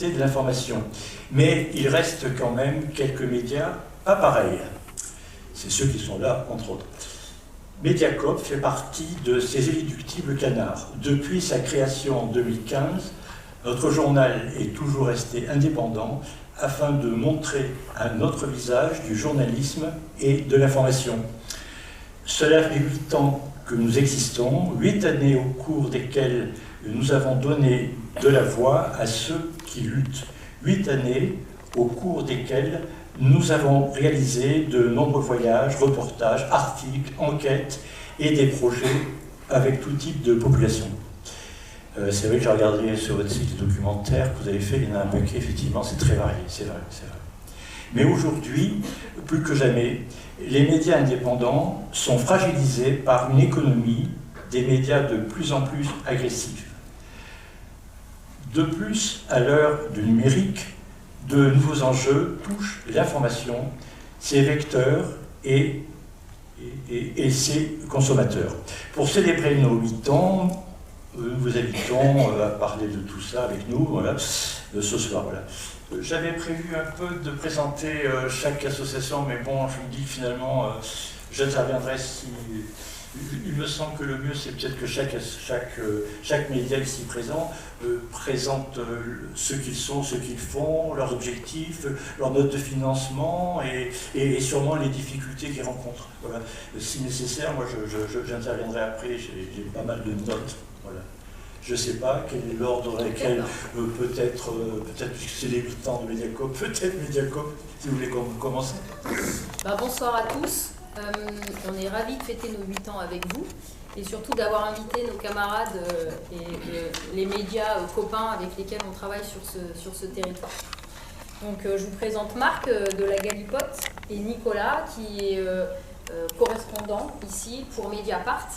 qualité de l'information. Mais il reste quand même quelques médias pas pareils. C'est ceux qui sont là, entre autres. Mediacoop fait partie de ces irréductibles canards. Depuis sa création en 2015, notre journal est toujours resté indépendant afin de montrer un autre visage du journalisme et de l'information. Cela fait 8 ans que nous existons, 8 années au cours desquelles nous avons donné de la voix à ceux qui luttent, 8 années au cours desquelles nous avons réalisé de nombreux voyages, reportages, articles, enquêtes et des projets avec tout type de population. C'est vrai que j'ai regardé sur votre site les documentaires que vous avez fait, il y en a un paquet, effectivement, c'est très varié, c'est vrai, c'est vrai. Mais aujourd'hui, plus que jamais, les médias indépendants sont fragilisés par une économie des médias de plus en plus agressive. De plus, à l'heure du numérique, de nouveaux enjeux touchent l'information, ses vecteurs et ses consommateurs. Pour célébrer nos 8 ans, nous vous invitons à parler de tout ça avec nous, voilà, ce soir. Voilà. J'avais prévu un peu de présenter chaque association, mais bon, je me dis que finalement, j'interviendrai si... Il me semble que le mieux, c'est peut-être que chaque média ici présent présente ce qu'ils sont, ce qu'ils font, leurs objectifs, leurs notes de financement et sûrement les difficultés qu'ils rencontrent. Voilà. Si nécessaire, moi j'interviendrai après, j'ai pas mal de notes. Voilà. Je ne sais pas quel est l'ordre dans lequel peut-être puisque c'est les 8 ans de Mediacoop, peut-être Mediacoop, si vous voulez commencer. Bonsoir à tous. On est ravis de fêter nos 8 ans avec vous et surtout d'avoir invité nos camarades et les médias copains avec lesquels on travaille sur ce territoire. Donc je vous présente Marc de la Galipote et Nicolas qui est correspondant ici pour Mediapart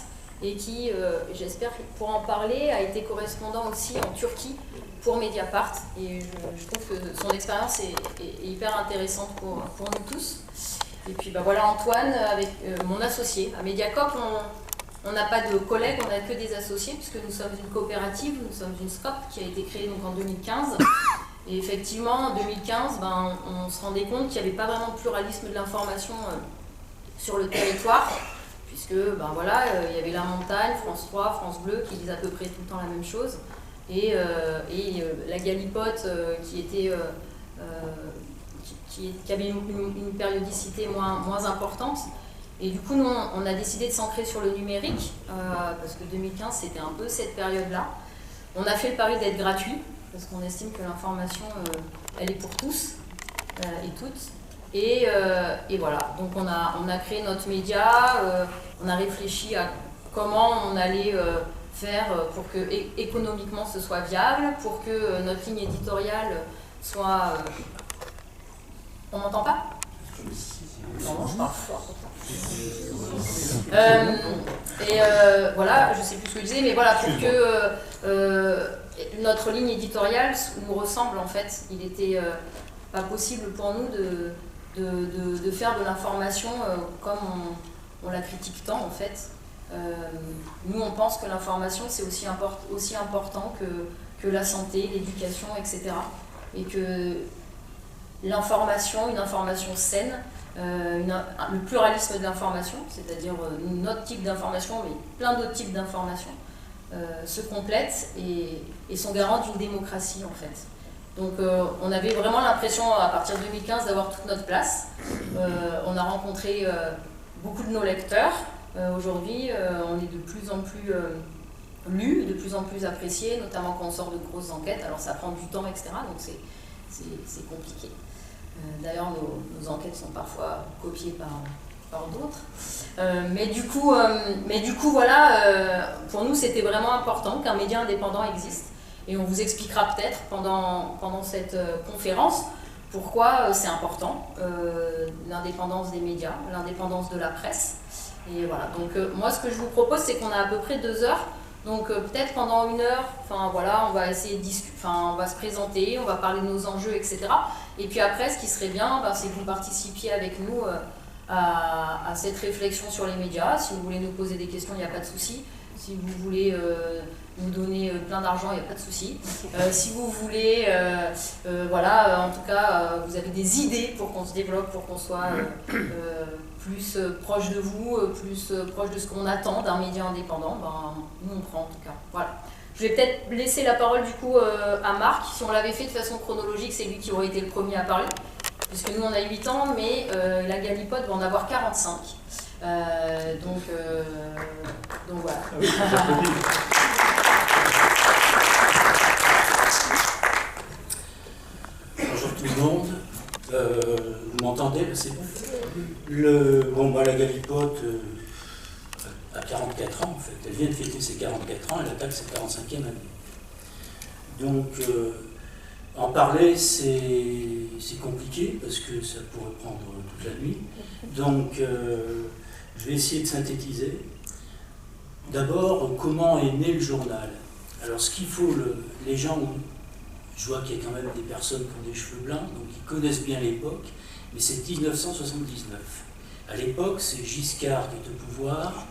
et qui, j'espère pour en parler, a été correspondant aussi en Turquie pour Mediapart. Et je trouve que son expérience est hyper intéressante pour nous tous. Et puis voilà Antoine, avec mon associé. À Mediacoop, on n'a pas de collègues, on n'a que des associés, puisque nous sommes une coopérative, nous sommes une SCOP qui a été créée donc en 2015. Et effectivement, en 2015, on se rendait compte qu'il n'y avait pas vraiment de pluralisme de l'information sur le territoire, puisque il y avait La Montagne, France 3, France Bleu, qui disaient à peu près tout le temps la même chose, et la Galipote qui avait une périodicité moins importante. Et du coup, nous, on a décidé de s'ancrer sur le numérique, parce que 2015, c'était un peu cette période-là. On a fait le pari d'être gratuit, parce qu'on estime que l'information, elle est pour tous et toutes. Et voilà, donc on a créé notre média, on a réfléchi à comment on allait faire pour que économiquement ce soit viable, pour que notre ligne éditoriale soit... On m'entend pas? Non, je parle fort. Voilà, je sais plus ce que je disais, mais voilà, pour que notre ligne éditoriale nous ressemble en fait, il était pas possible pour nous de faire de l'information comme on la critique tant en fait. Nous on pense que l'information c'est aussi important que la santé, l'éducation, etc. Et que l'information, une information saine, le pluralisme de l'information, c'est-à-dire notre type d'information, mais plein d'autres types d'informations, se complètent et sont garants d'une démocratie en fait. Donc on avait vraiment l'impression à partir de 2015 d'avoir toute notre place. On a rencontré beaucoup de nos lecteurs. Aujourd'hui, on est de plus en plus lus, de plus en plus appréciés, notamment quand on sort de grosses enquêtes. Alors ça prend du temps, etc. Donc c'est compliqué. D'ailleurs, nos enquêtes sont parfois copiées par d'autres. Mais du coup, voilà, pour nous, c'était vraiment important qu'un média indépendant existe. Et on vous expliquera peut-être pendant cette conférence pourquoi c'est important, l'indépendance des médias, l'indépendance de la presse. Et voilà, donc moi, ce que je vous propose, c'est qu'on a à peu près 2 heures. Donc peut-être pendant 1 heure, on va essayer de on va se présenter, on va parler de nos enjeux, etc. Et puis après, ce qui serait bien, c'est que vous participiez avec nous à cette réflexion sur les médias. Si vous voulez nous poser des questions, il n'y a pas de souci. Si vous voulez nous donner plein d'argent, il n'y a pas de souci. Si vous voulez, voilà, en tout cas, vous avez des idées pour qu'on se développe, pour qu'on soit plus proche de vous, plus proche de ce qu'on attend d'un média indépendant, ben, nous on prend en tout cas. Voilà. Je vais peut-être laisser la parole du coup à Marc. Si on l'avait fait de façon chronologique, c'est lui qui aurait été le premier à parler. Puisque nous on a 8 ans, mais la Galipote va en avoir 45. Donc voilà. Bonjour tout le monde. Vous m'entendez? C'est bon. La Galipote a 44 ans en fait. Elle vient de fêter ses 44 ans, elle attaque sa 45e année. Donc en parler c'est compliqué parce que ça pourrait prendre toute la nuit. Donc je vais essayer de synthétiser. D'abord, comment est né le journal? Alors ce qu'il faut, les gens, je vois qu'il y a quand même des personnes qui ont des cheveux blancs, donc ils connaissent bien l'époque, mais c'est 1979. À l'époque, c'est Giscard qui est au pouvoir,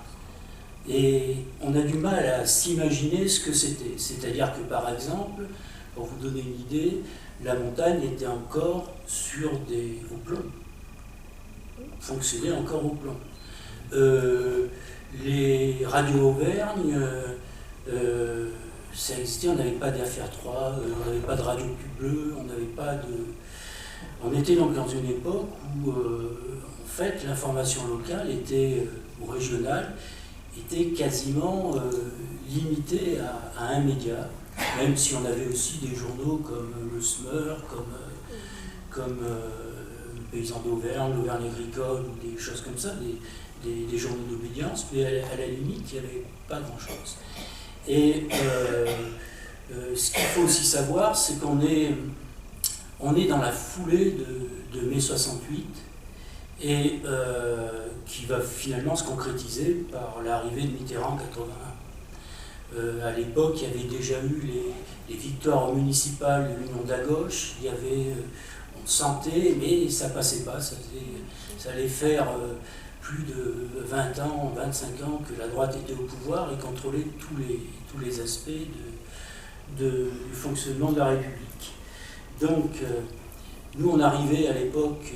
et on a du mal à s'imaginer ce que c'était. C'est-à-dire que par exemple, pour vous donner une idée, la montagne était encore au plomb, fonctionnait encore au plomb. Les radios Auvergne, ça existait, on n'avait pas d'affaires 3, on n'avait pas de radio pub bleue, on n'avait pas de... On était donc dans une époque où, en fait, l'information locale ou régionale était quasiment limitée à un média, même si on avait aussi des journaux comme le Smeur, comme le Paysan d'Auvergne, l'Auvergne agricole, ou des choses comme ça, des journaux d'obédience, mais à la limite, il n'y avait pas grand-chose. Et ce qu'il faut aussi savoir, c'est qu'on est dans la foulée de mai 68, et qui va finalement se concrétiser par l'arrivée de Mitterrand en 81. À l'époque, il y avait déjà eu les victoires municipales de l'Union de la gauche, on sentait, mais ça passait pas, ça allait faire plus de 20 ans, 25 ans que la droite était au pouvoir et contrôlait tous les aspects du fonctionnement de la République. Donc, nous, on arrivait à l'époque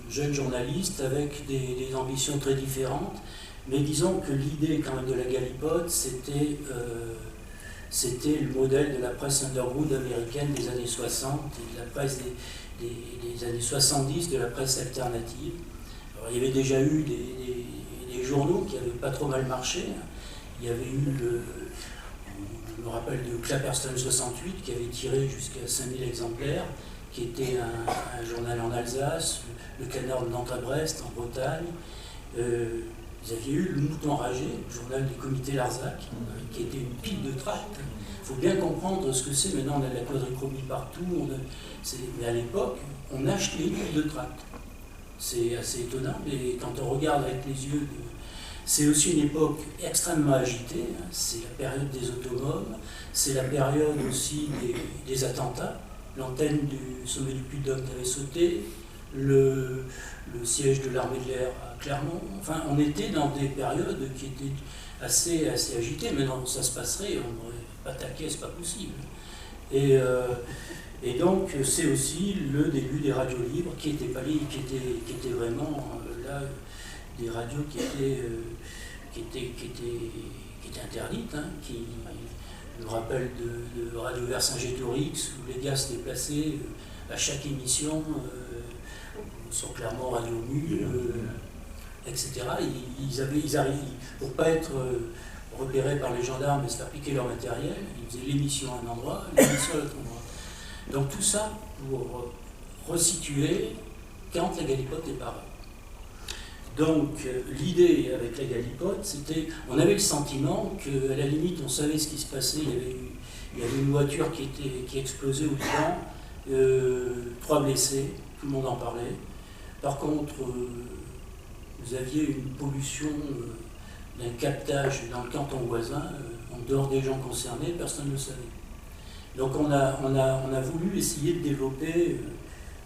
jeunes journalistes avec des ambitions très différentes, mais disons que l'idée quand même de la Galipote, c'était le modèle de la presse underground américaine des années 60 et de la presse des années 70, de la presse alternative. Alors, il y avait déjà eu des journaux qui n'avaient pas trop mal marché. Il y avait eu je me rappelle de Clapperstone 68 qui avait tiré jusqu'à 5000 exemplaires, qui était un journal en Alsace, le Canard de Nantes à Brest, en Bretagne. Vous aviez eu le Mouton Enragé, le journal du comité Larzac, qui était une pile de tracts. Il faut bien comprendre ce que c'est. Maintenant, on a de la quadrichromie partout. Mais à l'époque, on achetait une pile de tracts. C'est assez étonnant, mais quand on regarde avec les yeux c'est aussi une époque extrêmement agitée, hein. C'est la période des automobiles, c'est la période aussi des attentats. L'antenne du sommet du Puy-de-Dôme avait sauté, le siège de l'armée de l'air à Clermont. Enfin, on était dans des périodes qui étaient assez agitées. Maintenant, ça se passerait, on n'aurait pas taqué, c'est pas possible. Et donc, c'est aussi le début des radios libres qui étaient pas libres, qui étaient vraiment là, des radios qui étaient interdites, hein, je me rappelle de Radio Vercingétorix où les gars se déplaçaient à chaque émission sur Clermont, Radio Mu, etc. Ils arrivaient, pour ne pas être repérés par les gendarmes et se faire piquer leur matériel, ils faisaient l'émission à un endroit, l'émission à l'autre endroit. Donc tout ça pour resituer quand la Galipote est parue. Donc l'idée avec la Galipote, c'était, on avait le sentiment qu'à la limite on savait ce qui se passait, il y avait une voiture qui explosait au Liban, 3 blessés, tout le monde en parlait. Par contre, vous aviez une pollution d'un captage dans le canton voisin, en dehors des gens concernés, personne ne le savait. Donc on a voulu essayer de développer,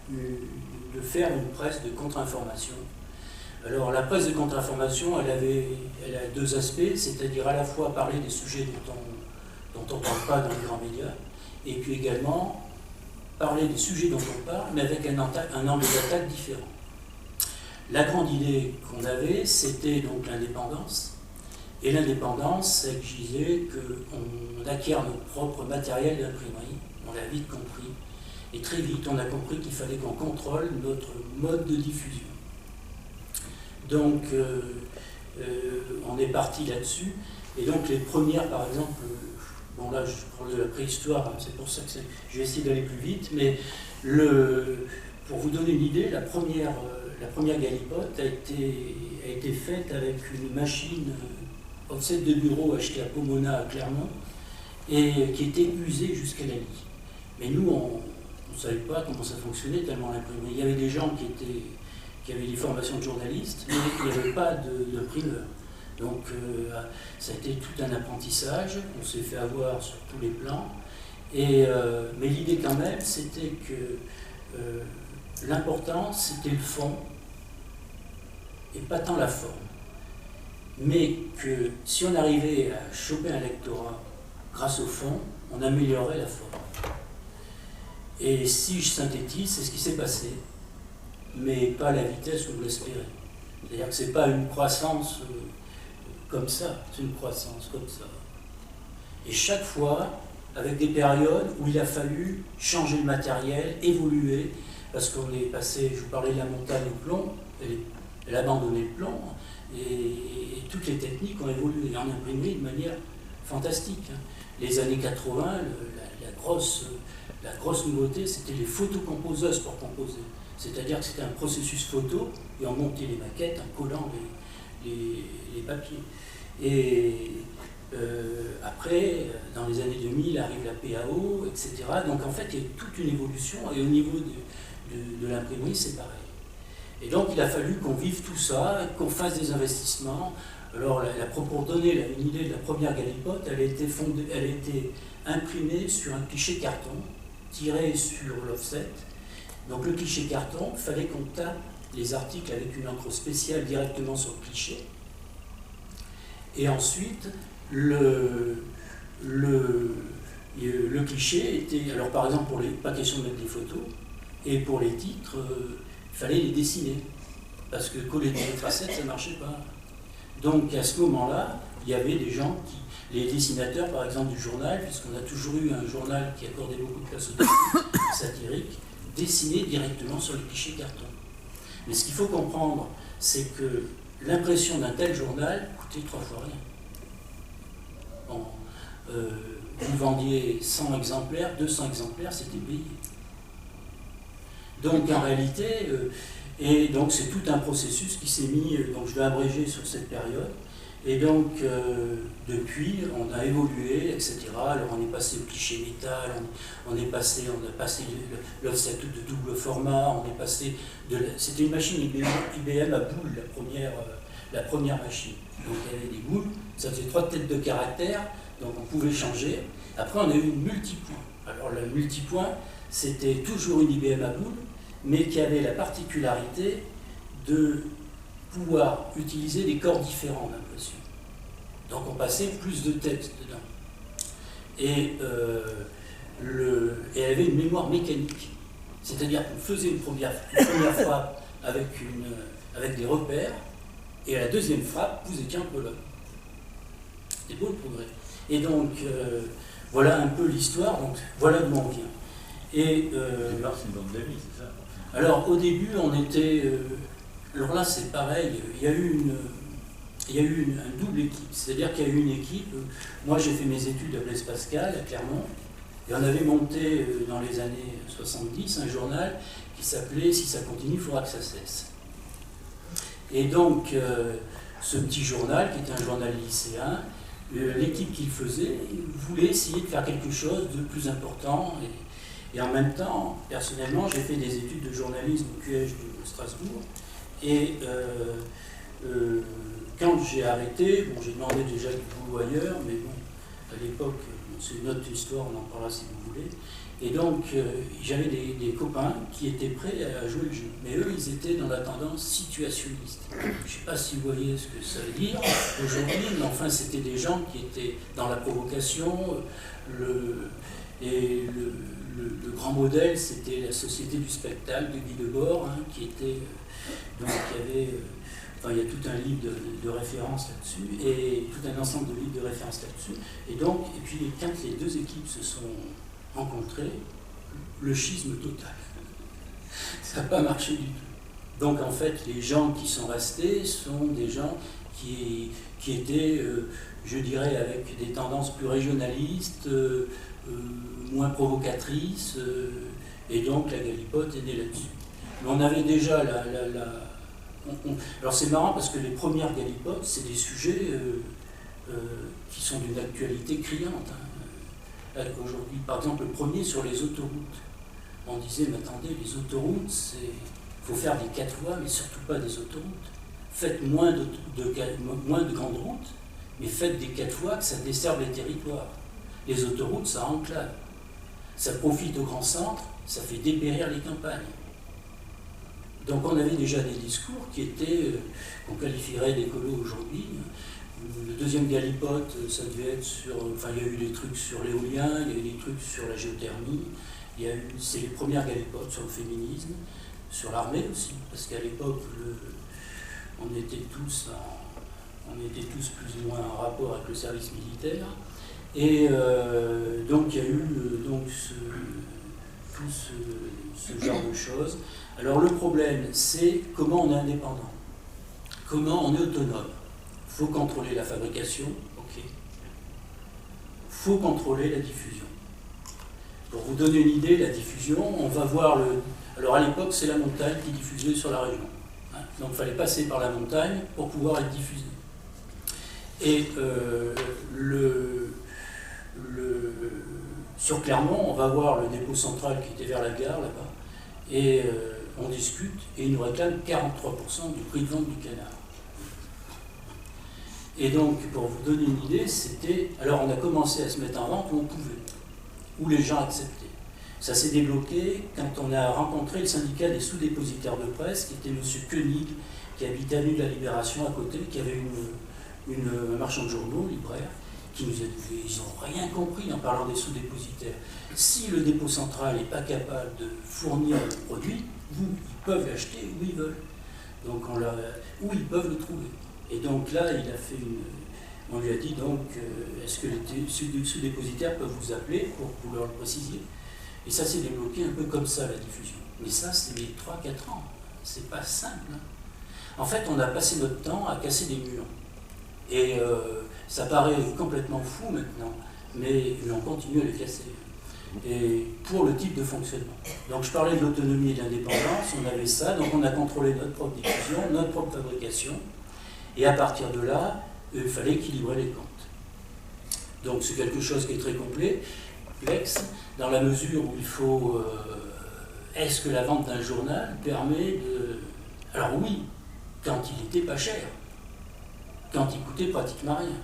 de faire une presse de contre-information. Alors la presse de contre-information, elle a deux aspects, c'est-à-dire à la fois parler des sujets dont on ne parle pas dans les grands médias, et puis également parler des sujets dont on parle, mais avec un angle d'attaque différent. La grande idée qu'on avait, c'était donc l'indépendance. Et l'indépendance, ça exigeait qu'on acquiert notre propre matériel d'imprimerie. On l'a vite compris. Et très vite, on a compris qu'il fallait qu'on contrôle notre mode de diffusion. Donc, on est parti là-dessus. Et donc, les premières, par exemple, bon là, je parle de la préhistoire, c'est pour ça que je vais essayer d'aller plus vite, mais pour vous donner une idée, la première galipote a été faite avec une machine offset de bureau achetée à Pomona à Clermont et qui était usée jusqu'à la lie. Mais nous, on ne savait pas comment ça fonctionnait tellement l'imprimerie. Il y avait des gens qui avaient des formations de journalistes, mais il n'y avait pas d'imprimeur. Donc ça a été tout un apprentissage, on s'est fait avoir sur tous les plans. Mais l'idée quand même, c'était que l'important, c'était le fond, et pas tant la forme. Mais que si on arrivait à choper un lectorat grâce au fond, on améliorait la forme. Et si je synthétise, c'est ce qui s'est passé, mais pas à la vitesse où vous l'espérez. C'est-à-dire que ce n'est pas une croissance comme ça, c'est une croissance comme ça. Et chaque fois, avec des périodes où il a fallu changer le matériel, évoluer, parce qu'on est passé, je vous parlais de la montagne au plomb, elle a abandonné le plomb, et toutes les techniques ont évolué en imprimerie de manière fantastique. Les années 80, la grosse nouveauté, c'était les photocomposeuses pour composer. C'est-à-dire que c'était un processus photo, et on montait les maquettes en collant les papiers. Et après, dans les années 2000, arrive la PAO, etc. Donc en fait, il y a toute une évolution, et au niveau de l'imprimerie, c'est pareil. Et donc il a fallu qu'on vive tout ça, qu'on fasse des investissements. Alors pour donner une idée de la première galipote, elle a été imprimée sur un cliché carton, tiré sur l'offset. Donc le cliché carton, il fallait qu'on tape les articles avec une encre spéciale directement sur le cliché. Et ensuite, le cliché était, alors par exemple, pas question de mettre des photos, et pour les titres, il fallait les dessiner, parce que coller des facettes, ça ne marchait pas. Donc à ce moment-là, il y avait des gens les dessinateurs par exemple du journal, puisqu'on a toujours eu un journal qui accordait beaucoup de place aux satiriques, dessinaient directement sur les clichés carton. Mais ce qu'il faut comprendre, c'est que l'impression d'un tel journal coûtait 3 fois rien. Bon, vous vendiez 100 exemplaires, 200 exemplaires, c'était payé. Donc en réalité, et donc c'est tout un processus qui s'est mis, donc je vais abréger sur cette période, et donc depuis on a évolué, etc. Alors on est passé au cliché métal, on a passé l'offset de double format, on est passé c'était une machine IBM à boules, la première machine. Donc il y avait des boules, ça faisait 3 têtes de caractère, donc on pouvait changer. Après on a eu une multipoint. Alors le multipoint, c'était toujours une IBM à boules, mais qui avait la particularité de pouvoir utiliser des corps différents d'impression. Donc on passait plus de texte dedans. Et elle avait une mémoire mécanique. C'est-à-dire qu'on faisait une première frappe avec des repères, et à la deuxième frappe, vous étiez en colonne. C'était beau le progrès. Et donc, voilà un peu l'histoire, donc voilà d'où on vient. Et au départ, c'est une bande d'amis, c'est ça? Alors, au début, on était... alors là, c'est pareil, il y a eu un double équipe. C'est-à-dire qu'il y a eu une équipe... moi, j'ai fait mes études à Blaise Pascal, à Clermont, et on avait monté, dans les années 70, un journal qui s'appelait « Si ça continue, il faudra que ça cesse ». Et donc, ce petit journal, qui était un journal lycéen, l'équipe qui le faisait voulait essayer de faire quelque chose de plus important. Et en même temps, personnellement, j'ai fait des études de journalisme au QH de Strasbourg. Et quand j'ai arrêté, bon, j'ai demandé déjà du boulot ailleurs, mais bon, à l'époque, c'est une autre histoire, on en parlera si vous voulez. Et donc, j'avais des copains qui étaient prêts à jouer le jeu. Mais eux, ils étaient dans la tendance situationniste. Je ne sais pas si vous voyez ce que ça veut dire aujourd'hui, mais enfin, c'était des gens qui étaient dans la provocation. Le grand modèle, c'était la Société du spectacle de Guy Debord, hein, qui était... donc, il y a tout un livre de référence là-dessus, et tout un ensemble de livres de référence là-dessus. Et puis, quand les deux équipes se sont rencontrées, le schisme total. Ça n'a pas marché du tout. Donc, en fait, les gens qui sont restés sont des gens qui étaient, je dirais, avec des tendances plus régionalistes, moins provocatrices, et donc la galipote est née là-dessus. Mais on avait déjà alors c'est marrant parce que les premières galipotes, c'est des sujets qui sont d'une actualité criante. Hein. Aujourd'hui, par exemple, le premier sur les autoroutes. On disait, mais attendez, les autoroutes, il faut faire des 4 voies, mais surtout pas des autoroutes. Faites moins de grandes routes, mais faites des 4 voies que ça desserve les territoires. Les autoroutes, ça enclave. Ça profite aux grands centres, ça fait dépérir les campagnes. Donc on avait déjà des discours qui étaient, qu'on qualifierait d'écolo aujourd'hui. Le deuxième galipote, ça devait être sur... Enfin, il y a eu des trucs sur l'éolien, il y a eu des trucs sur la géothermie, c'est les premières galipotes sur le féminisme, sur l'armée aussi, parce qu'à l'époque, on était tous plus ou moins en rapport avec le service militaire. Et donc il y a eu ce genre de choses. Alors le problème, c'est comment on est indépendant, comment on est autonome. Il faut contrôler la fabrication, ok. Il faut contrôler la diffusion. Pour vous donner une idée, la diffusion, on va voir alors à l'époque, c'est la montagne qui diffusait sur la région. Hein. Donc il fallait passer par la montagne pour pouvoir être diffusé. Et sur Clermont, on va voir le dépôt central qui était vers la gare là-bas, et on discute, et ils nous réclament 43% du prix de vente du canard. Et donc, pour vous donner une idée, alors on a commencé à se mettre en vente où on pouvait, où les gens acceptaient. Ça s'est débloqué quand on a rencontré le syndicat des sous-dépositaires de presse, qui était M. Koenig, qui habitait à Avenue de la Libération à côté, qui avait un marchand de journaux, libraire, qui nous a dit ils n'ont rien compris en parlant des sous-dépositaires. Si le dépôt central n'est pas capable de fournir le produit, ils peuvent l'acheter où ils veulent. Donc où ils peuvent le trouver. Et donc là, on lui a dit donc, est-ce que les sous-dépositaires peuvent vous appeler pour que vous leur le précisiez? Et ça s'est débloqué un peu comme ça, la diffusion. Mais ça, c'est les 3-4 ans. C'est pas simple. Hein. En fait, on a passé notre temps à casser des murs. Et ça paraît complètement fou maintenant, mais on continue à les casser. Et pour le type de fonctionnement. Donc je parlais de l'autonomie et de l'indépendance, on avait ça, donc on a contrôlé notre propre diffusion, notre propre fabrication, et à partir de là, il fallait équilibrer les comptes. Donc c'est quelque chose qui est très complexe, dans la mesure où il faut... est-ce que la vente d'un journal permet de... Alors oui, quand il n'était pas cher, quand il coûtait pratiquement rien.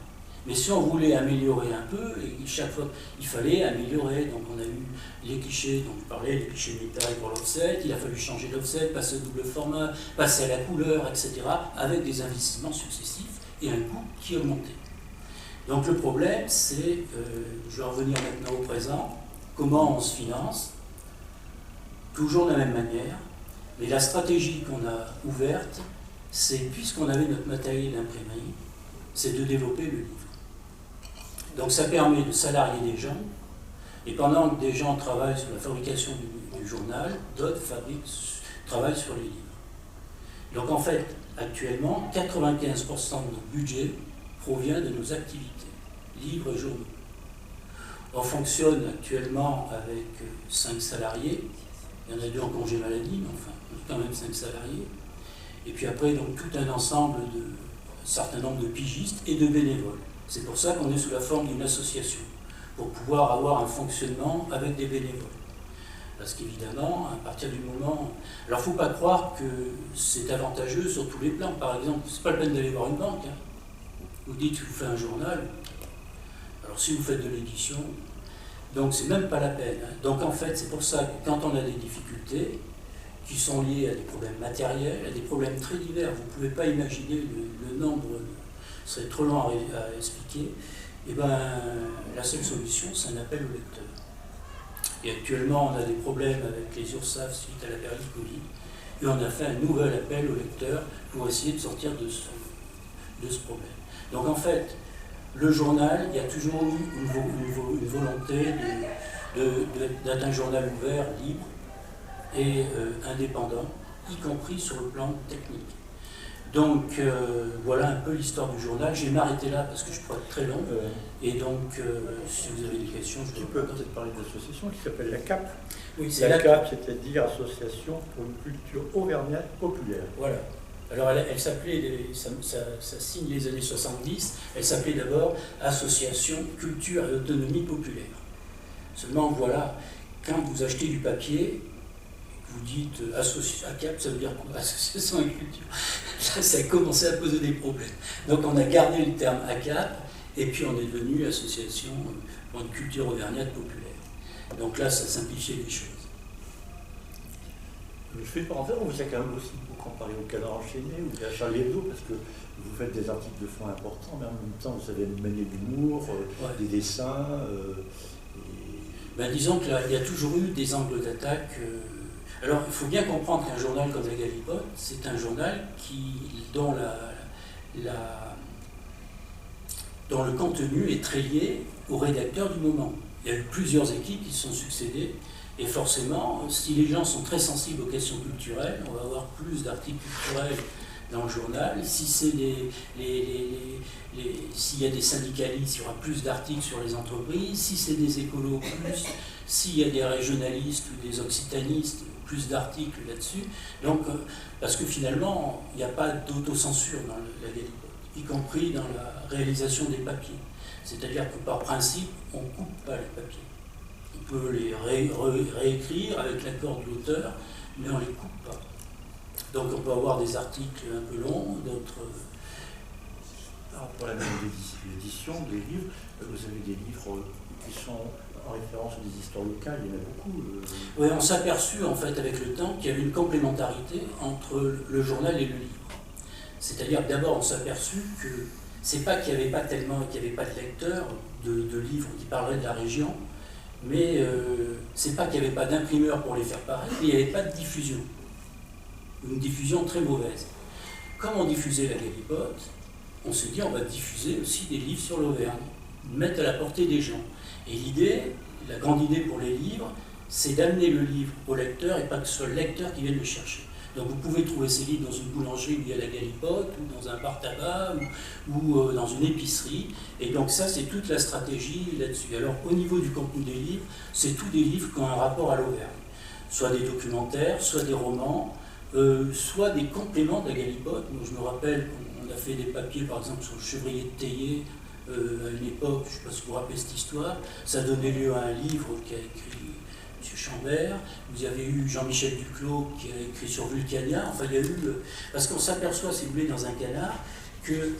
Mais si on voulait améliorer un peu, et chaque fois, il fallait améliorer. Donc on a eu les clichés, dont je parlais, les clichés métal pour l'offset, il a fallu changer l'offset, passer au double format, passer à la couleur, etc., avec des investissements successifs et un coût qui augmentait. Donc le problème, c'est, je vais revenir maintenant au présent, comment on se finance, toujours de la même manière, mais la stratégie qu'on a ouverte, c'est, puisqu'on avait notre matériel d'imprimerie, c'est de développer le livre. Donc ça permet de salarier des gens, et pendant que des gens travaillent sur la fabrication du journal, d'autres travaillent sur les livres. Donc en fait, actuellement, 95% de notre budget provient de nos activités, livres et journaux. On fonctionne actuellement avec 5 salariés, il y en a 2 en congé maladie, mais enfin, on a quand même 5 salariés. Et puis après, donc, tout un ensemble un certain nombre de pigistes et de bénévoles. C'est pour ça qu'on est sous la forme d'une association, pour pouvoir avoir un fonctionnement avec des bénévoles. Parce qu'évidemment, à partir du moment... Alors, il ne faut pas croire que c'est avantageux sur tous les plans. Par exemple, ce n'est pas la peine d'aller voir une banque. Hein. Vous dites, je vous fais un journal. Alors, Alors si vous faites de l'édition, donc c'est même pas la peine. Hein. Donc en fait, c'est pour ça que quand on a des difficultés qui sont liées à des problèmes matériels, à des problèmes très divers, vous ne pouvez pas imaginer le nombre, ce serait trop long à expliquer, et ben la seule solution, c'est un appel au lecteur. Et actuellement, on a des problèmes avec les URSAF suite à la période Covid, et on a fait un nouvel appel au lecteur pour essayer de sortir de ce problème. Donc en fait, le journal, il y a toujours eu une volonté d'être un journal ouvert, libre et indépendant, y compris sur le plan technique. Donc voilà un peu l'histoire du journal. Je vais m'arrêter là parce que je pourrais être très long. Et donc, si vous avez des questions, tu peux peut-être parler de l'association qui s'appelle la CAP. Oui, c'est la CAP, c'est-à-dire Association pour une culture auvergnate populaire. Voilà. Alors elle s'appelait, ça signe les années 70, elle s'appelait d'abord Association Culture et Autonomie Populaire. Seulement voilà, quand vous achetez du papier, vous dites ACAP, ça veut dire quoi? Association et Culture. Là, ça a commencé à poser des problèmes. Donc on a gardé le terme ACAP, et puis on est devenu Association pour une culture auvergnate populaire. Donc là, ça simplifiait les choses. Je fais une parenthèse, on vous a quand même aussi beaucoup parlé au Canard enchaîné ou à Charlie Hebdo, parce que vous faites des articles de fond importants, mais en même temps vous savez mener l'humour, des dessins. Ben, disons qu'il y a toujours eu des angles d'attaque. Alors il faut bien comprendre qu'un journal comme la Galipote, c'est un journal dont le contenu est très lié au rédacteur du moment. Il y a eu plusieurs équipes qui se sont succédées. Et forcément, si les gens sont très sensibles aux questions culturelles, on va avoir plus d'articles culturels dans le journal. Si c'est s'il y a des syndicalistes, il y aura plus d'articles sur les entreprises. Si c'est des écolos, plus. S'il y a des régionalistes ou des occitanistes, plus d'articles là-dessus. Donc, parce que finalement, il n'y a pas d'autocensure dans la Galipote, y compris dans la réalisation des papiers. C'est-à-dire que par principe, on ne coupe pas les papiers. On peut les réécrire avec l'accord de l'auteur, mais on ne les coupe pas. Donc on peut avoir des articles un peu longs, d'autres... Alors pour la même édition des livres, vous avez des livres qui sont en référence à des histoires locales, il y en a beaucoup. Oui, on s'est aperçu en fait avec le temps qu'il y avait une complémentarité entre le journal et le livre. C'est-à-dire que d'abord on s'est aperçu que c'est pas qu'il n'y avait pas de lecteurs de livres qui parleraient de la région, mais c'est pas qu'il n'y avait pas d'imprimeurs pour les faire paraître, mais il n'y avait pas de diffusion. Une diffusion très mauvaise. Comme on diffusait la Galipote, on s'est dit on va diffuser aussi des livres sur l'Auvergne, mettre à la portée des gens. Et l'idée, la grande idée pour les livres, c'est d'amener le livre au lecteur et pas que ce soit le lecteur qui vienne le chercher. Donc vous pouvez trouver ces livres dans une boulangerie où il y a la Galipote, ou dans un bar tabac, ou dans une épicerie. Et donc ça, c'est toute la stratégie là-dessus. Alors au niveau du contenu des livres, c'est tous des livres qui ont un rapport à l'Auvergne. Soit des documentaires, soit des romans, soit des compléments de la Galipote. Moi, je me rappelle qu'on a fait des papiers, par exemple, sur le chevrier de Théier, à une époque, je ne sais pas si vous vous rappelez cette histoire, ça donnait lieu à un livre qui a écrit M. Chambert. Vous avez eu Jean-Michel Duclos qui a écrit sur Vulcania. Enfin, il y a eu... Parce qu'on s'aperçoit, si vous voulez, dans un canard, que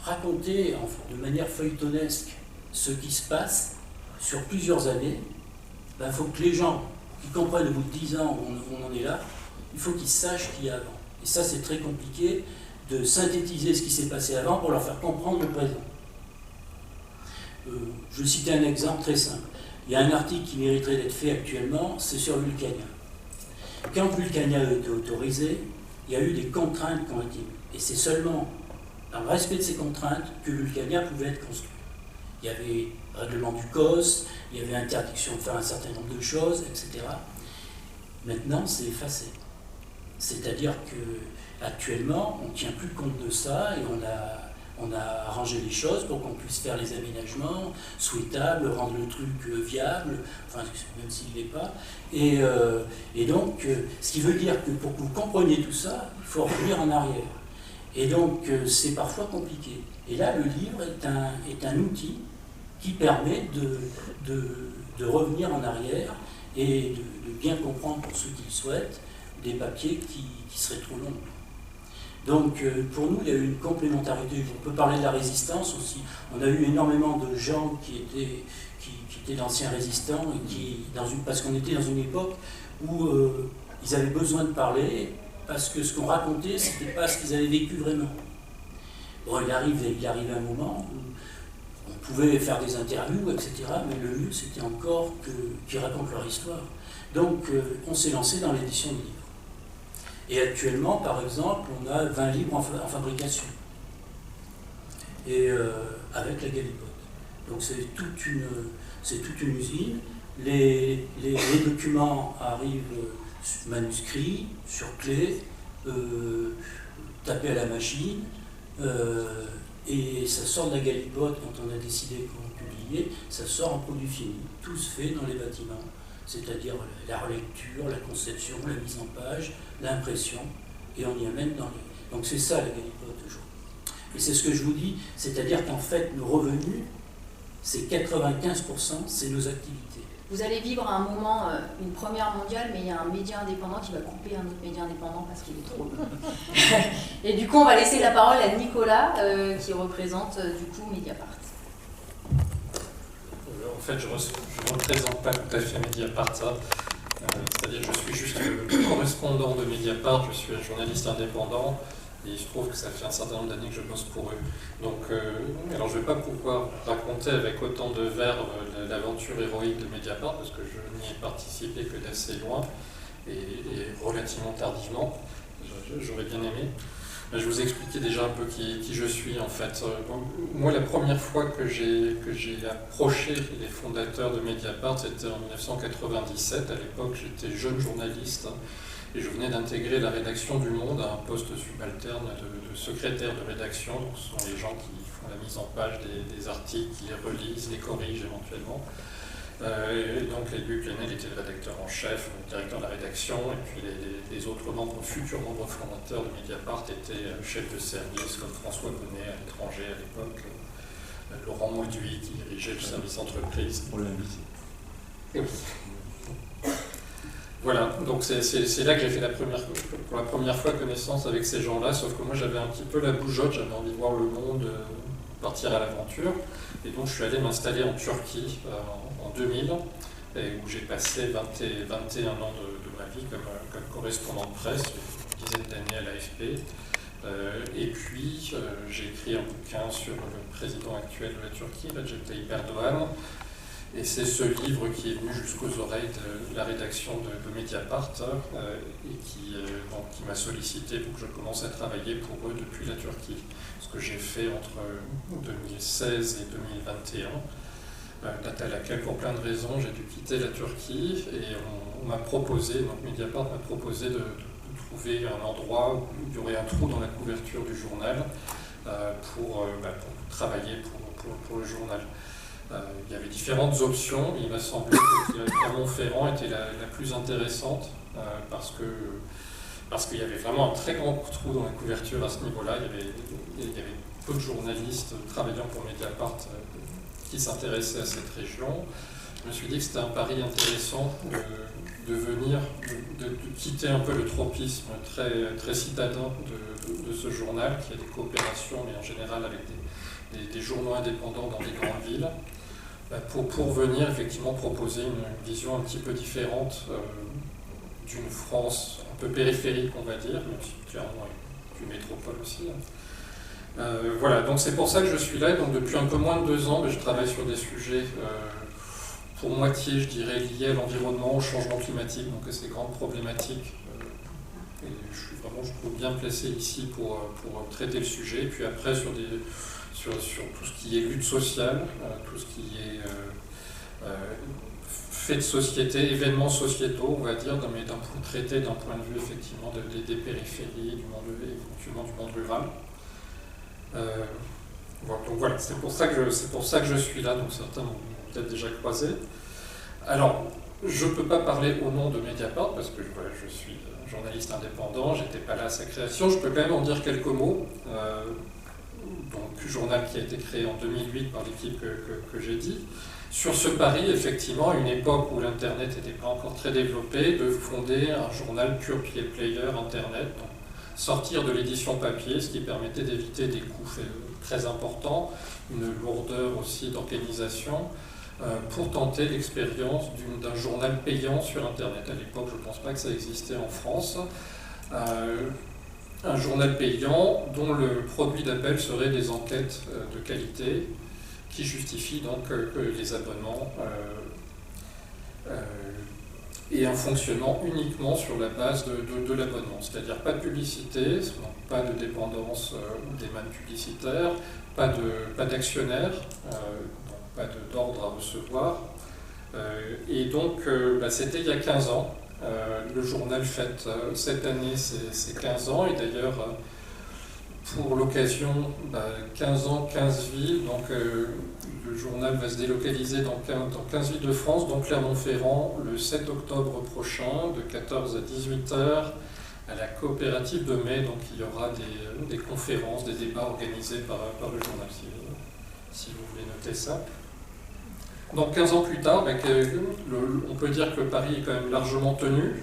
raconter de manière feuilletonesque ce qui se passe sur plusieurs années, il faut que les gens qui comprennent au bout de 10 ans où on en est là, il faut qu'ils sachent ce qu'il y a avant. Et ça, c'est très compliqué de synthétiser ce qui s'est passé avant pour leur faire comprendre le présent. Je vais citer un exemple très simple. Il y a un article qui mériterait d'être fait actuellement, c'est sur Vulcania. Quand Vulcania a été autorisé, il y a eu des contraintes qui ont été mises. Et c'est seulement dans le respect de ces contraintes que Vulcania pouvait être construit. Il y avait règlement du COS, il y avait interdiction de faire un certain nombre de choses, etc. Maintenant, c'est effacé. C'est-à-dire qu'actuellement, on ne tient plus compte de ça et on a arrangé les choses pour qu'on puisse faire les aménagements souhaitables, rendre le truc viable, enfin, même s'il ne l'est pas. Et donc, ce qui veut dire que pour que vous compreniez tout ça, il faut revenir en arrière. Et donc, c'est parfois compliqué. Et là, le livre est un outil qui permet de revenir en arrière et de bien comprendre, pour ceux qui le souhaitent, des papiers qui seraient trop longs. Donc pour nous, il y a eu une complémentarité. On peut parler de la résistance aussi. On a eu énormément de gens qui étaient d'anciens résistants, et parce qu'on était dans une époque où ils avaient besoin de parler, parce que ce qu'on racontait, c'était pas ce qu'ils avaient vécu vraiment. Bon, il arrive un moment où on pouvait faire des interviews, etc., mais le mieux, c'était encore qu'ils racontent leur histoire. Donc on s'est lancé dans l'édition de livres. Et actuellement, par exemple, on a 20 livres en fabrication, et avec la Galipote. Donc c'est toute une usine. Les documents arrivent manuscrits, sur clé, tapés à la machine, et ça sort de la Galipote quand on a décidé qu'on publiait, ça sort en produit fini. Tout se fait dans les bâtiments, c'est-à-dire la relecture, la conception, la mise en page, l'impression, et on y amène dans les... Donc c'est ça la Galipote aujourd'hui. Et c'est ce que je vous dis, c'est-à-dire qu'en fait nos revenus, c'est 95%, c'est nos activités. Vous allez vivre à un moment une première mondiale, mais il y a un média indépendant qui va couper un autre média indépendant parce qu'il est trop long. Et du coup, on va laisser la parole à Nicolas, qui représente du coup Mediapart. En fait, je ne représente pas tout à fait Mediapart. C'est-à-dire que je suis juste le correspondant de Mediapart, je suis un journaliste indépendant. Et il se trouve que ça fait un certain nombre d'années que je bosse pour eux. Donc, alors je ne vais pas pouvoir raconter avec autant de verve l'aventure héroïque de Mediapart, parce que je n'y ai participé que d'assez loin, et relativement tardivement. J'aurais bien aimé. Mais je vous expliquais déjà un peu qui je suis en fait. Moi, la première fois que j'ai approché les fondateurs de Mediapart, c'était en 1997. À l'époque, j'étais jeune journaliste. Et je venais d'intégrer la rédaction du Monde à un poste subalterne de secrétaire de rédaction. Donc ce sont les gens qui font la mise en page des articles, qui les relisent, les corrigent éventuellement. Et donc Luc Lenel était le rédacteur en chef, le directeur de la rédaction, et puis les autres membres, futurs membres fondateurs de Mediapart étaient chefs de service, comme François Bonnet à l'étranger à l'époque, Laurent Mauduit qui dirigeait le service entreprise. Pour l'inviter. Et oui. Voilà, donc c'est là que j'ai fait pour la première fois connaissance avec ces gens-là, sauf que moi j'avais un petit peu la bougeotte, j'avais envie de voir le monde, partir à l'aventure, et donc je suis allé m'installer en Turquie en 2000, où j'ai passé 21 ans de ma vie comme correspondant de presse, une dizaine d'années à l'AFP, et puis j'ai écrit un bouquin sur le président actuel de la Turquie, Recep Tayyip Erdogan. Et c'est ce livre qui est venu jusqu'aux oreilles de la rédaction de Mediapart et qui m'a sollicité pour que je commence à travailler pour eux depuis la Turquie. Ce que j'ai fait entre 2016 et 2021, date à laquelle, pour plein de raisons, j'ai dû quitter la Turquie et on m'a proposé, donc Mediapart m'a proposé de trouver un endroit où il y aurait un trou dans la couverture du journal pour travailler pour le journal. Il y avait différentes options, mais il m'a semblé que Clermont-Ferrand était la plus intéressante parce qu'il y avait vraiment un très grand trou dans la couverture à ce niveau-là. Il y avait peu de journalistes travaillant pour Mediapart qui s'intéressaient à cette région. Je me suis dit que c'était un pari intéressant de venir, de quitter un peu le tropisme très, très citadin de ce journal, qui a des coopérations, mais en général avec des journaux indépendants dans des grandes villes, pour venir effectivement proposer une vision un petit peu différente d'une France un peu périphérique, on va dire, même si clairement une métropole aussi. Voilà, donc c'est pour ça que je suis là. Donc depuis un peu moins de 2 ans, je travaille sur des sujets pour moitié, je dirais, liés à l'environnement, au changement climatique, donc à ces grandes problématiques. Et je trouve bien placé ici pour traiter le sujet. Et puis après, sur tout ce qui est lutte sociale, tout ce qui est fait de société, événements sociétaux, on va dire, mais pour traiter d'un point de vue effectivement des périphéries, éventuellement du monde rural. Donc voilà, c'est pour ça que je suis là, donc certains m'ont peut-être déjà croisé. Alors, je ne peux pas parler au nom de Mediapart, parce que voilà, je suis journaliste indépendant, j'étais pas là à sa création, je peux quand même en dire quelques mots. Donc, journal qui a été créé en 2008 par l'équipe que j'ai dit. Sur ce pari, effectivement, à une époque où l'Internet n'était pas encore très développé, de fonder un journal pure player Internet, donc sortir de l'édition papier, ce qui permettait d'éviter des coûts très importants, une lourdeur aussi d'organisation, pour tenter l'expérience d'un journal payant sur Internet. À l'époque, je ne pense pas que ça existait en France. Un journal payant dont le produit d'appel serait des enquêtes de qualité qui justifient donc que les abonnements aient un fonctionnement uniquement sur la base de l'abonnement. C'est-à-dire pas de publicité, donc pas de dépendance des mannes publicitaires, pas d'actionnaire, pas d'ordre à recevoir. Et donc, c'était il y a 15 ans. Le journal fête cette année ses 15 ans, et d'ailleurs, pour l'occasion, 15 ans, 15 villes, donc le journal va se délocaliser dans 15 villes de France, donc Clermont-Ferrand, le 7 octobre prochain, de 14 à 18 h, à la coopérative de mai. Donc il y aura des conférences, des débats organisés par le journal, si vous voulez noter ça. Donc 15 ans plus tard, on peut dire que Paris est quand même largement tenu,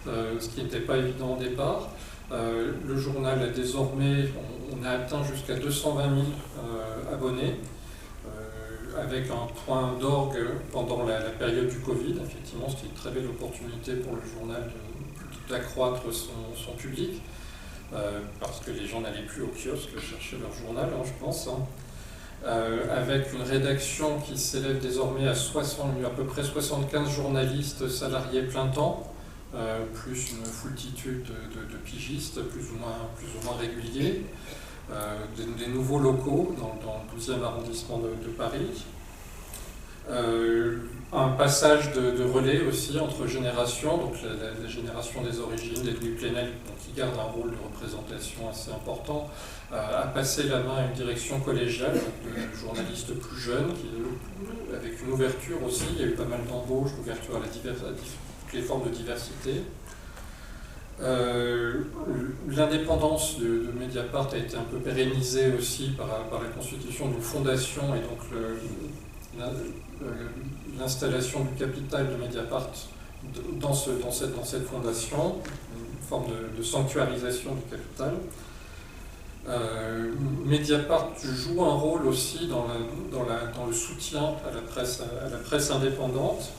ce qui n'était pas évident au départ. Le journal a désormais, on a atteint jusqu'à 220 000 abonnés, avec un point d'orgue pendant la période du Covid. Effectivement, c'était une très belle opportunité pour le journal d'accroître son public, parce que les gens n'allaient plus au kiosque chercher leur journal, je pense. Avec une rédaction qui s'élève désormais à peu près 75 journalistes salariés plein temps, plus une foultitude de pigistes plus ou moins réguliers, des nouveaux locaux dans le 12e arrondissement de Paris, un passage de relais aussi entre générations, donc la génération des origines, des Louis Plenel, qui garde un rôle de représentation assez important, a passé la main à une direction collégiale de journalistes plus jeunes, avec une ouverture aussi. Il y a eu pas mal d'embauches, ouverture à toutes les formes de diversité. L'indépendance de Mediapart a été un peu pérennisée aussi par la constitution d'une fondation, et donc l'installation du capital de Mediapart dans cette fondation, une forme de sanctuarisation du capital. Mediapart joue un rôle aussi dans le soutien à la presse indépendante,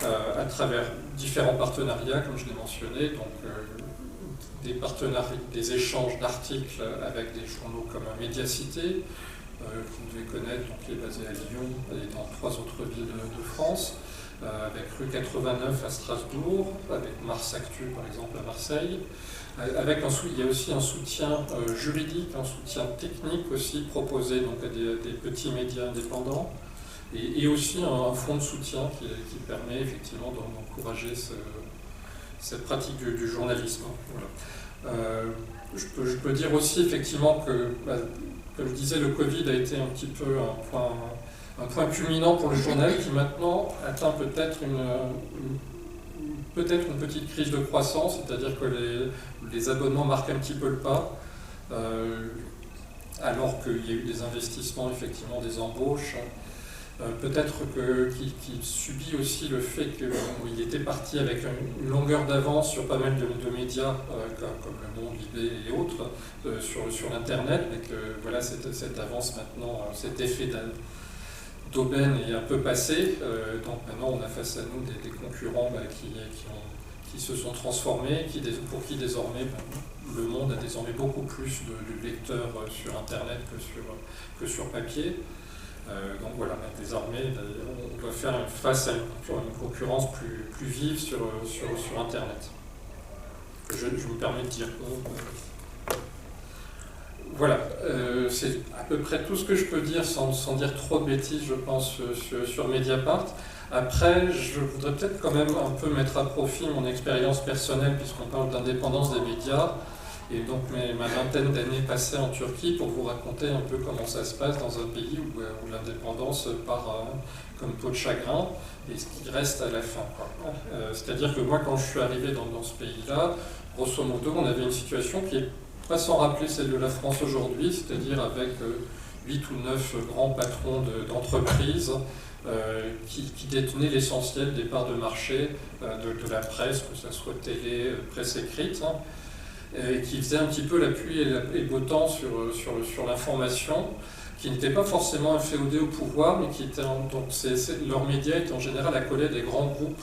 à travers différents partenariats, comme je l'ai mentionné, donc des partenariats, des échanges d'articles avec des journaux comme Médiacité, que vous devez connaître, donc qui est basé à Lyon et dans 3 autres villes de France, avec Rue 89 à Strasbourg, avec Mars Actu par exemple à Marseille. Il y a aussi un soutien juridique, un soutien technique aussi proposé donc à des petits médias indépendants, et aussi un fonds de soutien qui permet effectivement d'encourager cette pratique du journalisme. Voilà. Je peux dire aussi effectivement que, comme je disais, le Covid a été un petit peu un point culminant pour le journal, qui maintenant atteint peut-être une petite crise de croissance, c'est-à-dire que les abonnements marquent un petit peu le pas, alors qu'il y a eu des investissements, effectivement, des embauches. Peut-être qu'il subit aussi le fait qu'il était parti avec une longueur d'avance sur pas mal de médias, comme Le Monde, Libé et autres, sur l'Internet, mais que voilà, cette avance maintenant, cet effet d'aubaine est un peu passé. Donc maintenant, on a face à nous des concurrents qui se sont transformés, pour qui désormais Le Monde a désormais beaucoup plus de lecteurs sur Internet que sur papier. Donc voilà, désormais, on doit faire face à une concurrence plus vive sur Internet. Je me permets de dire. Voilà, c'est à peu près tout ce que je peux dire sans dire trop de bêtises, je pense, sur Mediapart. Après, je voudrais peut-être quand même un peu mettre à profit mon expérience personnelle, puisqu'on parle d'indépendance des médias, et donc ma vingtaine d'années passées en Turquie, pour vous raconter un peu comment ça se passe dans un pays où l'indépendance part comme peau de chagrin, et ce qui reste à la fin. C'est-à-dire que moi, quand je suis arrivé dans ce pays-là, grosso modo, on avait une situation qui est pas sans rappeler celle de la France aujourd'hui, c'est-à-dire avec 8 ou 9 grands patrons d'entreprises qui détenaient l'essentiel des parts de marché de la presse, que ce soit télé, presse écrite. et qui faisait un petit peu la pluie et le beau temps sur l'information, qui n'étaient pas forcément inféodés au pouvoir, mais qui étaient leurs médias étaient en général accolés à des grands groupes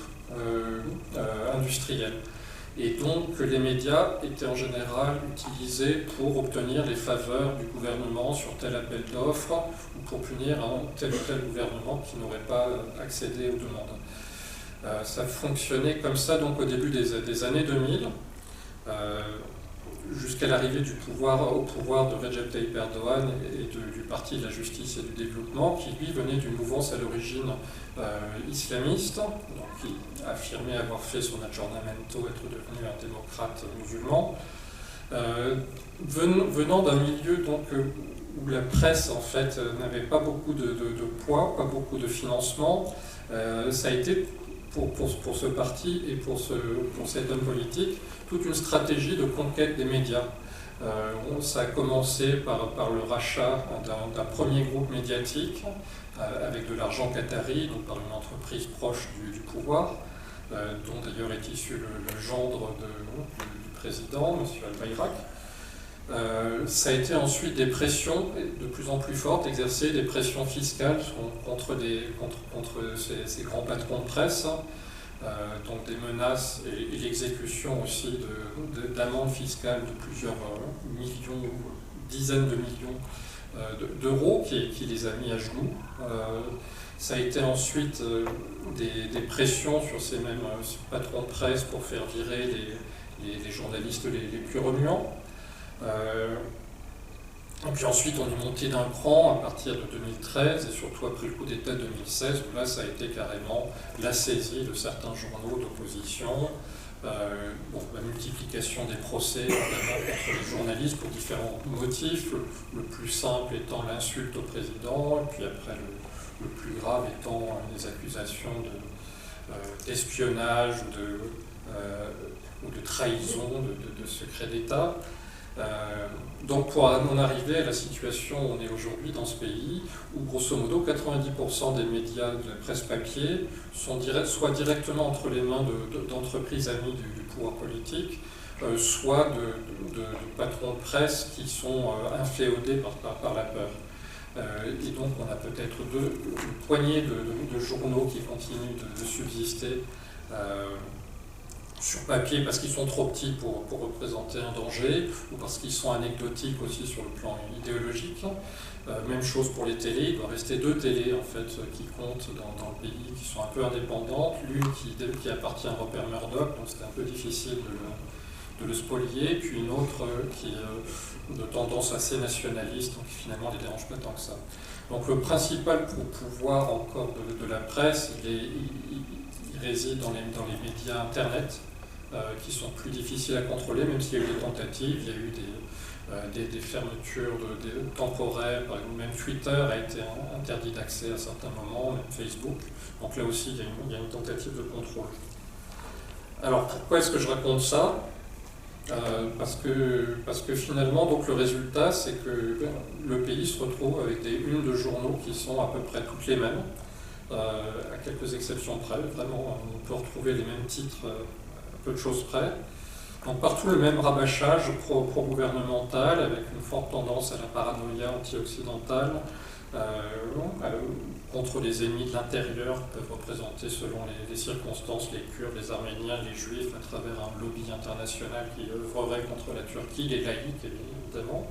industriels. Et donc les médias étaient en général utilisés pour obtenir les faveurs du gouvernement sur tel appel d'offres ou pour punir un tel ou tel gouvernement qui n'aurait pas accédé aux demandes. Ça fonctionnait comme ça donc au début des années 2000, jusqu'à l'arrivée au pouvoir de Recep Tayyip Erdogan et du Parti de la Justice et du Développement, qui lui venait d'une mouvance à l'origine islamiste, donc qui affirmait avoir fait son aggiornamento, être devenu un démocrate musulman, venant d'un milieu donc, où la presse en fait n'avait pas beaucoup de poids, pas beaucoup de financement. Ça a été pour ce parti et pour cet homme politique toute une stratégie de conquête des médias. Ça a commencé par le rachat d'un premier groupe médiatique avec de l'argent qatari, donc par une entreprise proche du pouvoir, dont d'ailleurs est issu le gendre du président, M. Al-Bayrak. Ça a été ensuite des pressions de plus en plus fortes exercées, des pressions fiscales contre ces grands patrons de presse, donc des menaces et l'exécution aussi d'amendes fiscales de plusieurs millions, dizaines de millions d'euros qui les a mis à genoux. Ça a été ensuite des pressions sur ces mêmes patrons de presse pour faire virer les journalistes les plus remuants. Et puis ensuite, on est monté d'un cran à partir de 2013 et surtout après le coup d'État 2016, où là, ça a été carrément la saisie de certains journaux d'opposition, la multiplication des procès, notamment contre les journalistes pour différents motifs, le plus simple étant l'insulte au président, et puis après le plus grave étant les accusations d'espionnage ou de trahison de secret d'État. Donc pour en arriver à la situation où on est aujourd'hui dans ce pays, où grosso modo 90% des médias de la presse papier sont soit directement entre les mains d'entreprises amies du pouvoir politique, soit de patrons de presse qui sont inféodés par la peur. Et donc on a peut-être une poignée de journaux qui continuent de subsister sur papier parce qu'ils sont trop petits pour représenter un danger, ou parce qu'ils sont anecdotiques aussi sur le plan idéologique. Même chose pour les télés, il doit rester 2 télés en fait, qui comptent dans le pays, qui sont un peu indépendantes, l'une qui appartient à Rupert Murdoch, donc c'était un peu difficile de le spolier, puis une autre qui est de tendance assez nationaliste, donc qui finalement ne les dérange pas tant que ça. Donc le principal pouvoir encore de la presse, il réside dans les médias Internet, qui sont plus difficiles à contrôler, même s'il y a eu des tentatives, il y a eu des fermetures temporaires, par exemple même Twitter a été interdit d'accès à certains moments, même Facebook, donc là aussi il y a une tentative de contrôle. Alors pourquoi est-ce que je raconte ça ? Parce que finalement, donc, le résultat, c'est que le pays se retrouve avec des unes de journaux qui sont à peu près toutes les mêmes, à quelques exceptions près. Vraiment, on peut retrouver les mêmes titres à peu de choses près. Donc partout le même rabâchage pro-gouvernemental, avec une forte tendance à la paranoïa anti-occidentale, contre les ennemis de l'intérieur qui peuvent représenter selon les circonstances les Kurdes, les Arméniens, les Juifs, à travers un lobby international qui œuvrerait contre la Turquie, les laïcs évidemment.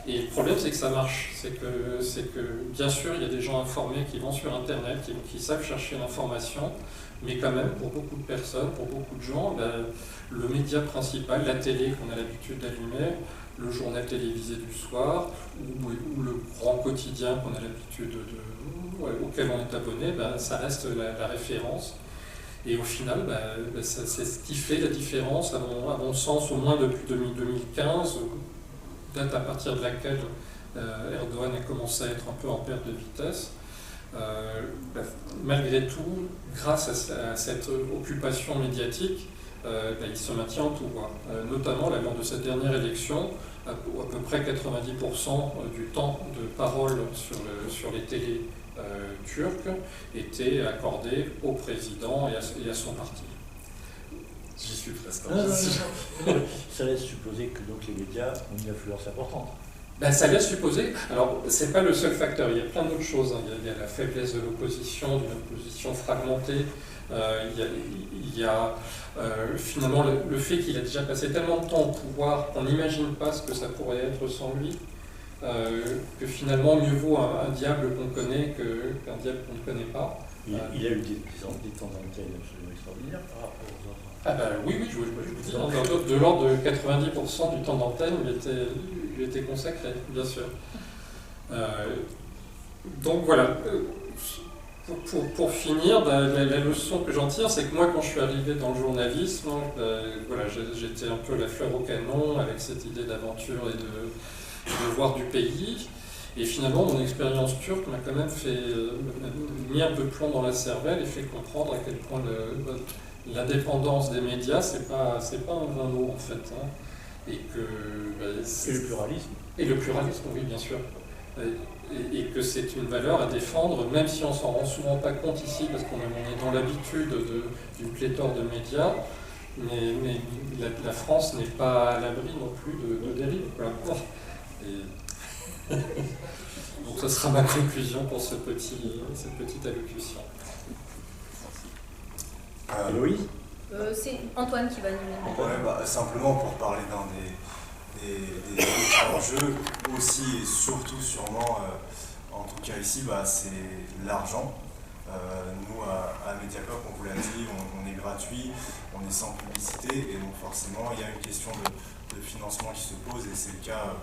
Et le problème c'est que ça marche, c'est que bien sûr il y a des gens informés qui vont sur Internet, qui savent chercher l'information, mais quand même pour beaucoup de personnes, pour beaucoup de gens, le média principal, la télé qu'on a l'habitude d'allumer, le journal télévisé du soir ou le grand quotidien qu'on a l'habitude auquel on est abonné, ça reste la référence. Et au final, c'est ce qui fait la différence, à mon sens, au moins depuis 2015, date à partir de laquelle Erdogan a commencé à être un peu en perte de vitesse. Malgré tout, grâce à cette occupation médiatique, il se maintient au pouvoir. Notamment, lors de cette dernière élection, à peu près 90% du temps de parole sur les télés turques était accordé au président et à son parti. J'y suis presque. Ça laisse supposer que donc, les médias ont une influence importante. Ben, ça laisse supposer, alors c'est pas le seul facteur, il y a plein d'autres choses, hein. Il y a la faiblesse de l'opposition, d'une opposition fragmentée, il y a finalement le fait qu'il a déjà passé tellement de temps au pouvoir qu'on n'imagine pas ce que ça pourrait être sans lui, que finalement mieux vaut un diable qu'on connaît qu'un diable qu'on ne connaît pas. Il a eu des temps d'antenne absolument extraordinaires par rapport aux autres. Ah ben oui, je vous dis, de l'ordre de 90% du temps d'antenne, il était consacré, bien sûr. Donc voilà, pour finir, la leçon que j'en tire, c'est que moi, quand je suis arrivé dans le journalisme, voilà, j'étais un peu la fleur au canon avec cette idée d'aventure et de voir du pays. Et finalement, mon expérience turque m'a quand même mis un peu de plomb dans la cervelle et fait comprendre à quel point l'indépendance des médias, c'est pas un vain mot en fait. Hein. Et le pluralisme. Et le pluralisme, oui, bien sûr. Et que c'est une valeur à défendre, même si on s'en rend souvent pas compte ici, parce qu'on est dans l'habitude d'une pléthore de médias, mais la France n'est pas à l'abri non plus de dérives. Voilà. Donc ce sera ma conclusion pour cette petite allocution. Héloïse C'est Antoine qui va nous dire. Simplement pour parler d'un des enjeux aussi et surtout sûrement, en tout cas ici, c'est l'argent. Nous, à Mediacorp, on vous l'a dit, on est gratuit, on est sans publicité, et donc forcément, il y a une question de financement qui se pose, et c'est le cas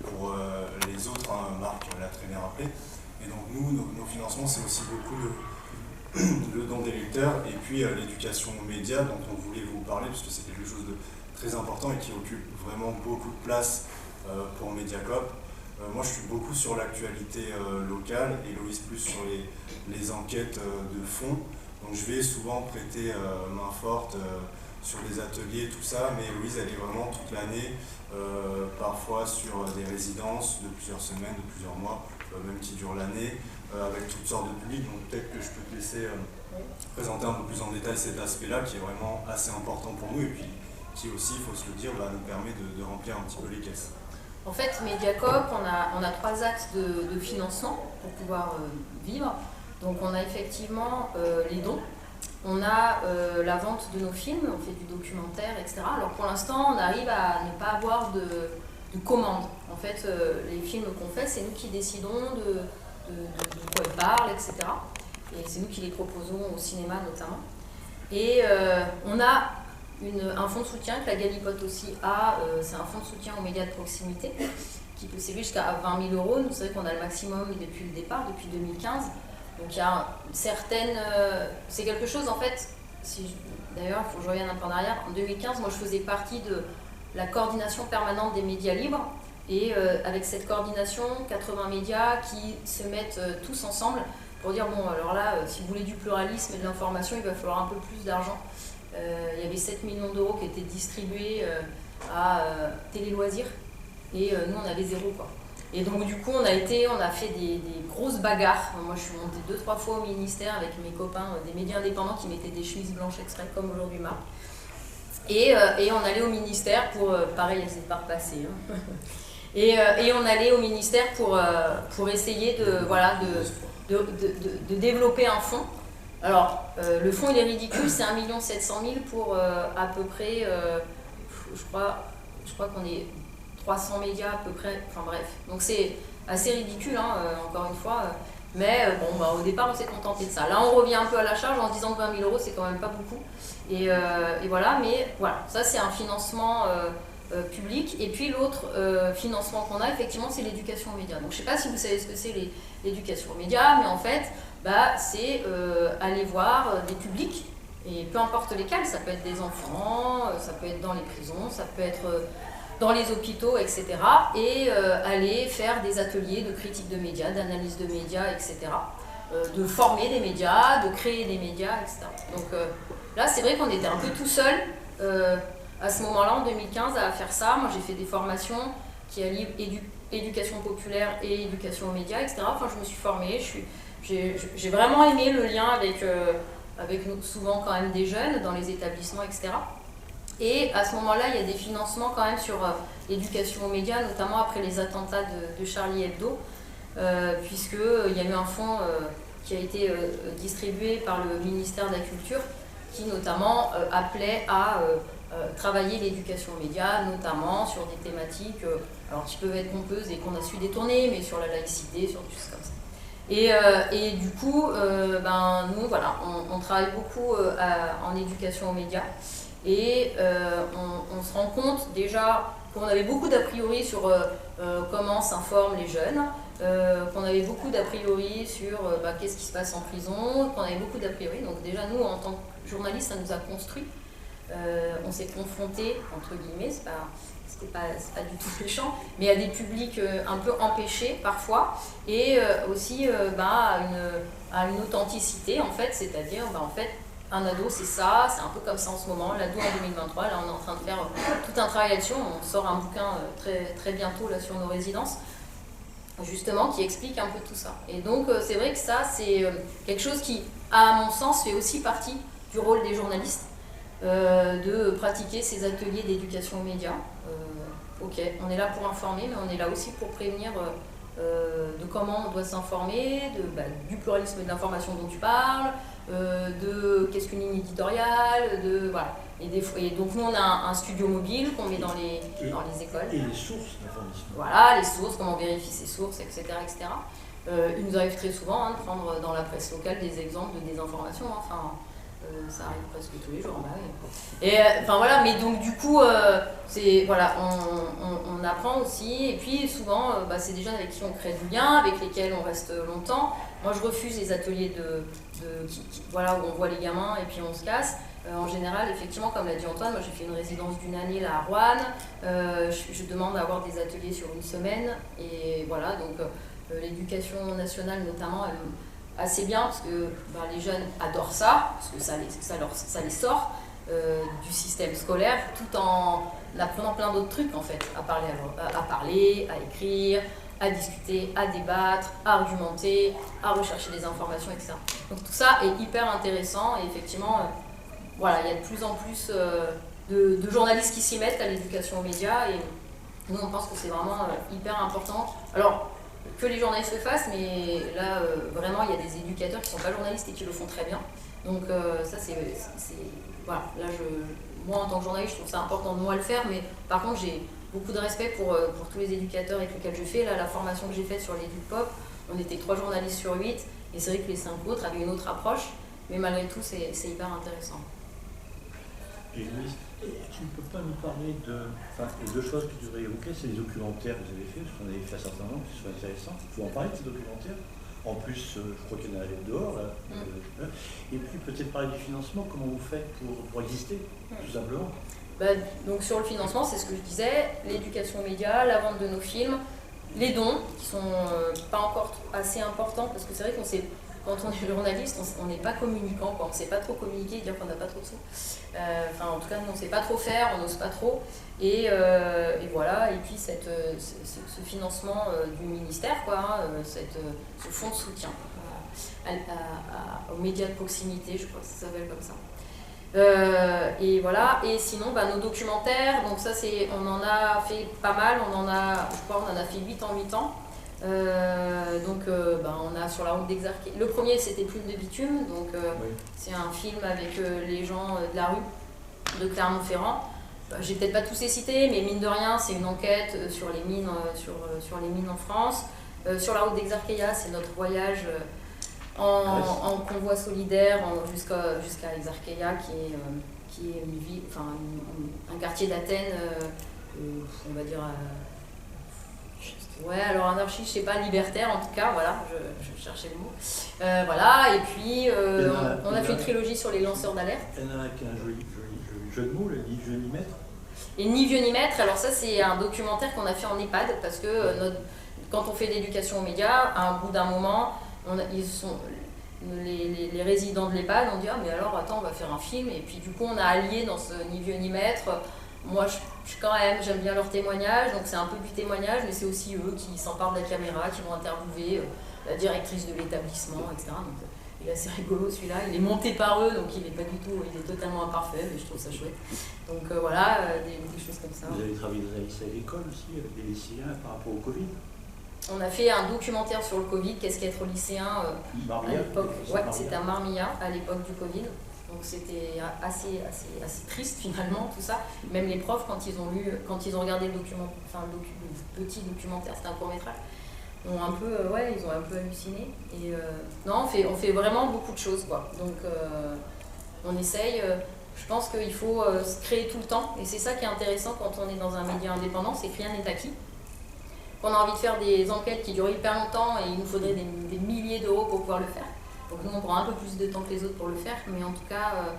pour les autres, hein, Marc l'a très bien rappelé. Et donc nous, nos financements, c'est aussi beaucoup le don des lecteurs, et puis l'éducation aux médias, dont on voulait vous parler, parce que c'est quelque chose de très important et qui occupe vraiment beaucoup de place pour Mediacorp. Moi, je suis beaucoup sur l'actualité locale, et Loïs plus sur les enquêtes de fond. Donc je vais souvent prêter main forte sur des ateliers, tout ça, mais Loïs, elle est vraiment toute l'année, parfois sur des résidences de plusieurs semaines, de plusieurs mois, même qui durent l'année, avec toutes sortes de publics. Donc peut-être que je peux te laisser présenter un peu plus en détail cet aspect-là, qui est vraiment assez important pour nous, et puis qui aussi, il faut se le dire, nous permet de remplir un petit peu les caisses. En fait, Mediacorp, on a 3 axes de financement pour pouvoir vivre. Donc on a effectivement les dons, on a la vente de nos films, on fait du documentaire, etc. Alors pour l'instant, on arrive à ne pas avoir de commandes. En fait, les films qu'on fait, c'est nous qui décidons de quoi ils parlent, etc. Et c'est nous qui les proposons au cinéma notamment. Et on a un fonds de soutien que la Galipote aussi a, c'est un fonds de soutien aux médias de proximité qui peut s'élever jusqu'à 20 000 €. Nous, c'est vrai qu'on a le maximum depuis le départ, depuis 2015. Donc il y a certaines... c'est quelque chose en fait, d'ailleurs il faut que je revienne un peu en arrière. En 2015, moi je faisais partie de la coordination permanente des médias libres. Et avec cette coordination, 80 médias qui se mettent tous ensemble pour dire, bon alors là, si vous voulez du pluralisme et de l'information, il va falloir un peu plus d'argent. Il y avait 7 millions d'euros qui étaient distribués à Télé Loisirs et nous on avait 0 quoi. Et donc du coup on a fait des grosses bagarres. Moi je suis montée 2-3 fois au ministère avec mes copains des médias indépendants qui mettaient des chemises blanches exprès comme aujourd'hui Marc. Et on allait au ministère pour, pareil elle s'est pas repassée. Hein. Et on allait au ministère pour essayer de développer un fonds. Alors, le fonds il est ridicule, c'est 1 700 000 pour à peu près, je crois qu'on est 300 médias à peu près, enfin bref. Donc c'est assez ridicule, hein, encore une fois. Mais au départ on s'est contenté de ça. Là on revient un peu à la charge en se disant que 20 000 € c'est quand même pas beaucoup. Et voilà, mais voilà, ça c'est un financement public. Et puis l'autre financement qu'on a effectivement c'est l'éducation aux médias. Donc je sais pas si vous savez ce que c'est l'éducation aux médias, mais en fait c'est aller voir des publics, et peu importe lesquels, ça peut être des enfants, ça peut être dans les prisons, ça peut être dans les hôpitaux, etc. Et aller faire des ateliers de critique de médias, d'analyse de médias, etc. De former des médias, de créer des médias, etc. Donc là, c'est vrai qu'on était un peu tout seul à ce moment-là, en 2015, à faire ça. Moi, j'ai fait des formations qui allient éducation populaire et éducation aux médias, etc. Enfin, je me suis formée, j'ai vraiment aimé le lien avec souvent quand même des jeunes dans les établissements, etc. Et à ce moment-là, il y a des financements quand même sur l'éducation aux médias, notamment après les attentats de Charlie Hebdo, puisqu'il y a eu un fonds qui a été distribué par le ministère de la Culture, qui notamment appelait à travailler l'éducation aux médias, notamment sur des thématiques alors, qui peuvent être pompeuses et qu'on a su détourner, mais sur la laïcité, sur des choses comme ça. Et du coup, nous, voilà, on travaille beaucoup en éducation aux médias. Et on se rend compte déjà qu'on avait beaucoup d'a priori sur comment s'informent les jeunes, qu'on avait beaucoup d'a priori sur qu'est-ce qui se passe en prison, qu'on avait beaucoup d'a priori. Donc déjà nous, en tant que journalistes, ça nous a construit. On s'est confrontés, entre guillemets, c'est pas du tout méchant, mais à des publics un peu empêchés parfois, et aussi à une authenticité en fait, c'est-à-dire en fait, un ado, c'est ça, c'est un peu comme ça en ce moment. L'ado en 2023, là on est en train de faire tout un travail là-dessus. On sort un bouquin très, très bientôt là, sur nos résidences, justement, qui explique un peu tout ça. Et donc c'est vrai que ça, c'est quelque chose qui, à mon sens, fait aussi partie du rôle des journalistes, de pratiquer ces ateliers d'éducation aux médias. Ok, on est là pour informer, mais on est là aussi pour prévenir de comment on doit s'informer, du pluralisme de l'information dont tu parles, de qu'est-ce qu'une ligne éditoriale, voilà. Et donc nous on a un studio mobile qu'on met dans les écoles. Et les sources d'information. Voilà, les sources, comment on vérifie ces sources, etc. etc. Il nous arrive très souvent de prendre dans la presse locale des exemples de désinformation, ça arrive presque tous les jours. Et voilà, mais donc du coup, on apprend aussi, et puis souvent, c'est des jeunes avec qui on crée du lien, avec lesquels on reste longtemps. Moi, je refuse les ateliers où on voit les gamins et puis on se casse. En général, effectivement, comme l'a dit Antoine, moi j'ai fait une résidence d'1 année là à Roanne. Je demande à avoir des ateliers sur 1 semaine, et voilà, donc l'éducation nationale notamment, assez bien parce que les jeunes adorent ça, parce que ça les sort du système scolaire, tout en apprenant plein d'autres trucs en fait, à parler, à écrire, à discuter, à débattre, à argumenter, à rechercher des informations, etc. Donc tout ça est hyper intéressant, et effectivement, il y a de plus en plus de journalistes qui s'y mettent à l'éducation aux médias, et nous on pense que c'est vraiment hyper important. Alors, que les journalistes le fassent, mais là, vraiment, il y a des éducateurs qui ne sont pas journalistes et qui le font très bien. Donc ça, voilà, là, moi, en tant que journaliste, je trouve ça important de moi le faire, mais par contre, j'ai beaucoup de respect pour tous les éducateurs avec lesquels je fais. Là, la formation que j'ai faite sur l'EduPop, on était 3 journalistes sur 8, et c'est vrai que les 5 autres avaient une autre approche, mais malgré tout, c'est hyper intéressant. Et Louise, tu ne peux pas nous parler les 2 choses que tu voudrais évoquer, c'est les documentaires que vous avez fait, parce qu'on avait fait un certain nombre qui sont intéressants. Il faut en parler de ces documentaires. En plus, je crois qu'il y en a dehors. Là. Et puis peut-être parler du financement, comment vous faites pour exister, tout simplement. Donc sur le financement, c'est ce que je disais, l'éducation aux médias, la vente de nos films, les dons, qui sont pas encore assez importants, parce que c'est vrai qu'on sait, quand on est journaliste, on n'est pas communicant, on ne sait pas trop communiquer et dire qu'on n'a pas trop de sous. En tout cas, nous, on ne sait pas trop faire, on n'ose pas trop. Et voilà, et puis ce financement du ministère, ce fonds de soutien aux médias de proximité, je crois que ça s'appelle comme ça. Et voilà, et sinon nos documentaires, donc ça on en a fait pas mal, on en a fait 8 en 8 ans. On a Sur la route d'Exarchia. Le premier c'était Plume de bitume, donc c'est un film avec les gens de la rue de Clermont-Ferrand. J'ai peut-être pas tous les cités, mais mine de rien, c'est une enquête sur les mines, sur les mines en France. Sur la route d'Exarchia, c'est notre voyage en convoi solidaire jusqu'à Exarchia, qui est une ville, un quartier d'Athènes, on va dire. Alors anarchiste, je sais pas, libertaire en tout cas, voilà, je cherchais le mot. Voilà, et puis on a fait une trilogie sur les lanceurs d'alerte. Il y en a avec un joli jeu de mots, Ni vieux ni maître. Et Ni vieux ni maître, alors ça c'est un documentaire qu'on a fait en EHPAD, parce que quand on fait de l'éducation aux médias, à un bout d'un moment, les résidents de l'EHPAD ont dit « Ah mais alors attends, on va faire un film », et puis du coup on a allié dans ce Ni vieux ni maître. Moi, j'aime bien leurs témoignages, donc c'est un peu du témoignage, mais c'est aussi eux qui s'emparent de la caméra, qui vont interviewer la directrice de l'établissement, etc. Donc, il est assez rigolo celui-là. Il est monté par eux, donc il est totalement imparfait, mais je trouve ça chouette. Donc voilà, des choses comme ça. Vous avez travaillé dans un lycée à l'école aussi, avec des lycéens par rapport au Covid? On a fait un documentaire sur le Covid, qu'est-ce qu'être lycéen à l'époque. Ouais, c'était à Marmilla à l'époque du Covid. Donc c'était assez triste finalement tout ça. Même les profs quand ils ont regardé le petit documentaire, c'était un court-métrage, ils ont un peu halluciné. Et non, on fait vraiment beaucoup de choses quoi. Donc on essaye. Je pense qu'il faut se créer tout le temps. Et c'est ça qui est intéressant quand on est dans un média indépendant, c'est que rien n'est acquis. On a envie de faire des enquêtes qui durent hyper longtemps et il nous faudrait des milliers d'euros pour pouvoir le faire. Donc nous, on prend un peu plus de temps que les autres pour le faire, mais en tout cas,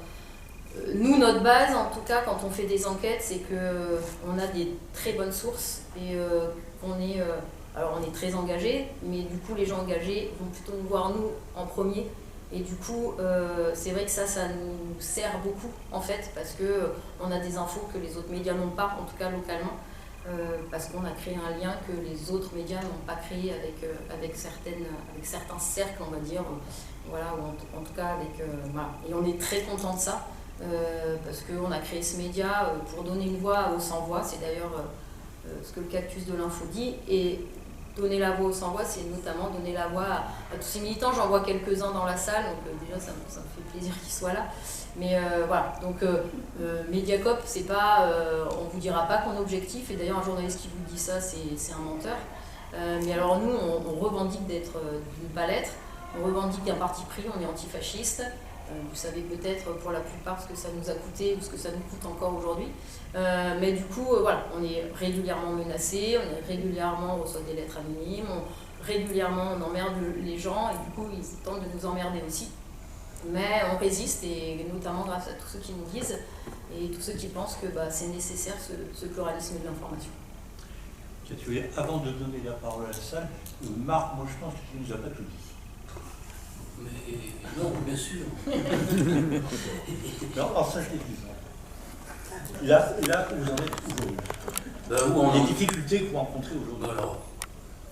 nous, notre base, en tout cas, quand on fait des enquêtes, c'est qu'on a des très bonnes sources et alors on est très engagés, mais du coup, les gens engagés vont plutôt nous voir, nous, en premier. Et du coup, c'est vrai que ça nous sert beaucoup, en fait, parce qu'on a des infos que les autres médias n'ont pas, en tout cas localement. Parce qu'on a créé un lien que les autres médias n'ont pas créé avec certains cercles, on va dire, voilà, ou en tout cas voilà. Et on est très content de ça, parce qu'on a créé ce média pour donner une voix aux sans-voix, c'est d'ailleurs ce que le Cactus de l'info dit, et donner la voix aux sans-voix, c'est notamment donner la voix à tous ces militants. J'en vois quelques-uns dans la salle, donc déjà ça me fait plaisir qu'ils soient là. Mais voilà, donc Mediacoop, c'est pas, on vous dira pas qu'on est objectif, et d'ailleurs un journaliste qui vous dit ça, c'est un menteur. Mais alors nous, on revendique d'être d'une pas l'être, on revendique d'un parti pris, on est antifasciste. Vous savez peut-être pour la plupart ce que ça nous a coûté ou ce que ça nous coûte encore aujourd'hui. Mais du coup, voilà, on est régulièrement menacés, on reçoit des lettres anonymes, régulièrement on emmerde les gens, et du coup ils tentent de nous emmerder aussi. Mais on résiste, et notamment grâce à tous ceux qui nous disent et tous ceux qui pensent que c'est nécessaire ce pluralisme de l'information. Avant de donner la parole à la salle, Marc, moi je pense que tu ne nous as pas tout dit. Mais non, bien sûr. Non, en synthétisant. Là où vous en êtes aujourd'hui. Les difficultés que vous rencontrez aujourd'hui. Alors,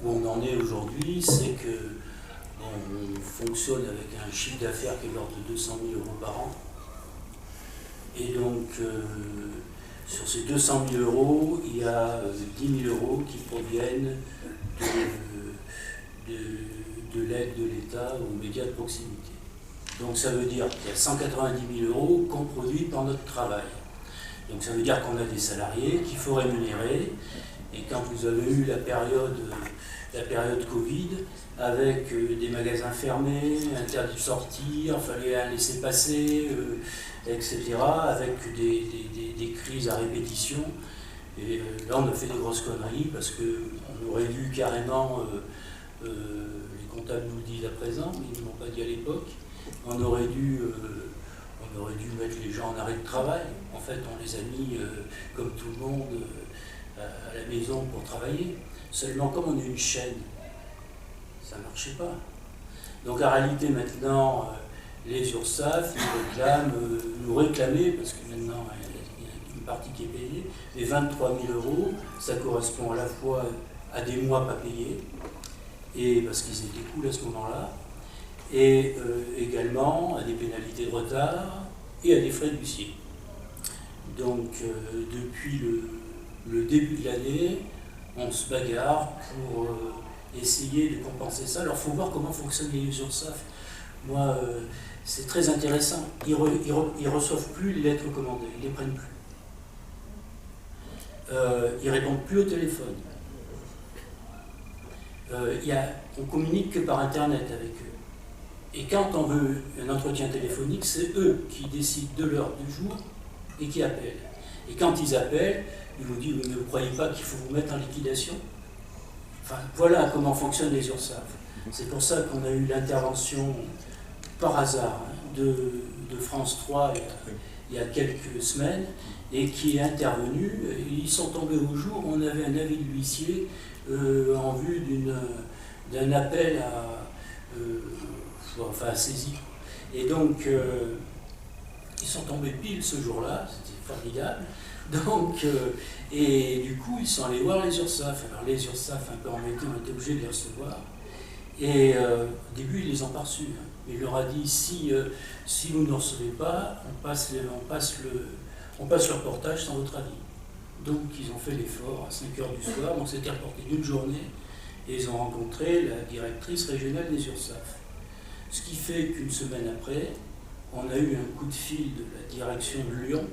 où on en est aujourd'hui, c'est que on fonctionne avec un chiffre d'affaires qui est de l'ordre de 200 000 euros par an. Et donc, sur ces 200 000 euros, il y a 10 000 euros qui proviennent de l'aide de l'État aux médias de proximité. Donc ça veut dire qu'il y a 190 000 euros qu'on produit par notre travail. Donc ça veut dire qu'on a des salariés qu'il faut rémunérer. Et quand vous avez eu la période Covid, avec des magasins fermés, interdits de sortir, il fallait un laisser-passer, etc., avec des crises à répétition. Et là, on a fait des grosses conneries parce qu'on aurait dû carrément, les comptables nous le disent à présent, mais ils ne l'ont pas dit à l'époque, on aurait dû mettre les gens en arrêt de travail. En fait, on les a mis, comme tout le monde, à la maison pour travailler. Seulement, comme on est une chaîne, ça ne marchait pas. Donc, en réalité, maintenant, les URSSAF nous réclamaient, parce que maintenant, il y a une partie qui est payée, les 23 000 euros, ça correspond à la fois à des mois pas payés, et parce qu'ils étaient cool à ce moment-là, et également à des pénalités de retard et à des frais d'huissier. Donc, depuis le début de l'année, on se bagarre pour essayer de compenser ça. Alors, il faut voir comment fonctionnent les URSSAF. Moi, c'est très intéressant. Ils ne reçoivent plus les lettres commandées, ils ne les prennent plus. Ils ne répondent plus au téléphone. On communique que par Internet avec eux. Et quand on veut un entretien téléphonique, c'est eux qui décident de l'heure du jour et qui appellent. Et quand ils appellent, ils vous disent « Mais vous ne croyez pas qu'il faut vous mettre en liquidation ?» Enfin, voilà comment fonctionnent les URSSAF. C'est pour ça qu'on a eu l'intervention par hasard de France 3 il y a quelques semaines, et qui est intervenu. Ils sont tombés au jour où on avait un avis de l'huissier en vue d'un appel à saisie. Et donc, ils sont tombés pile ce jour-là, c'était formidable. Donc, et du coup, ils sont allés voir les URSSAF. Alors, les URSSAF, un peu embêtés, ont été obligés de les recevoir. Et au début, ils ne les ont pas reçus. Il leur a dit si vous ne recevez pas, on passe le reportage sans votre avis. Donc ils ont fait l'effort à 5 heures du soir, donc c'était reporté d'une journée, et ils ont rencontré la directrice régionale des URSSAF. Ce qui fait qu'une semaine après, on a eu un coup de fil de la direction de Lyon,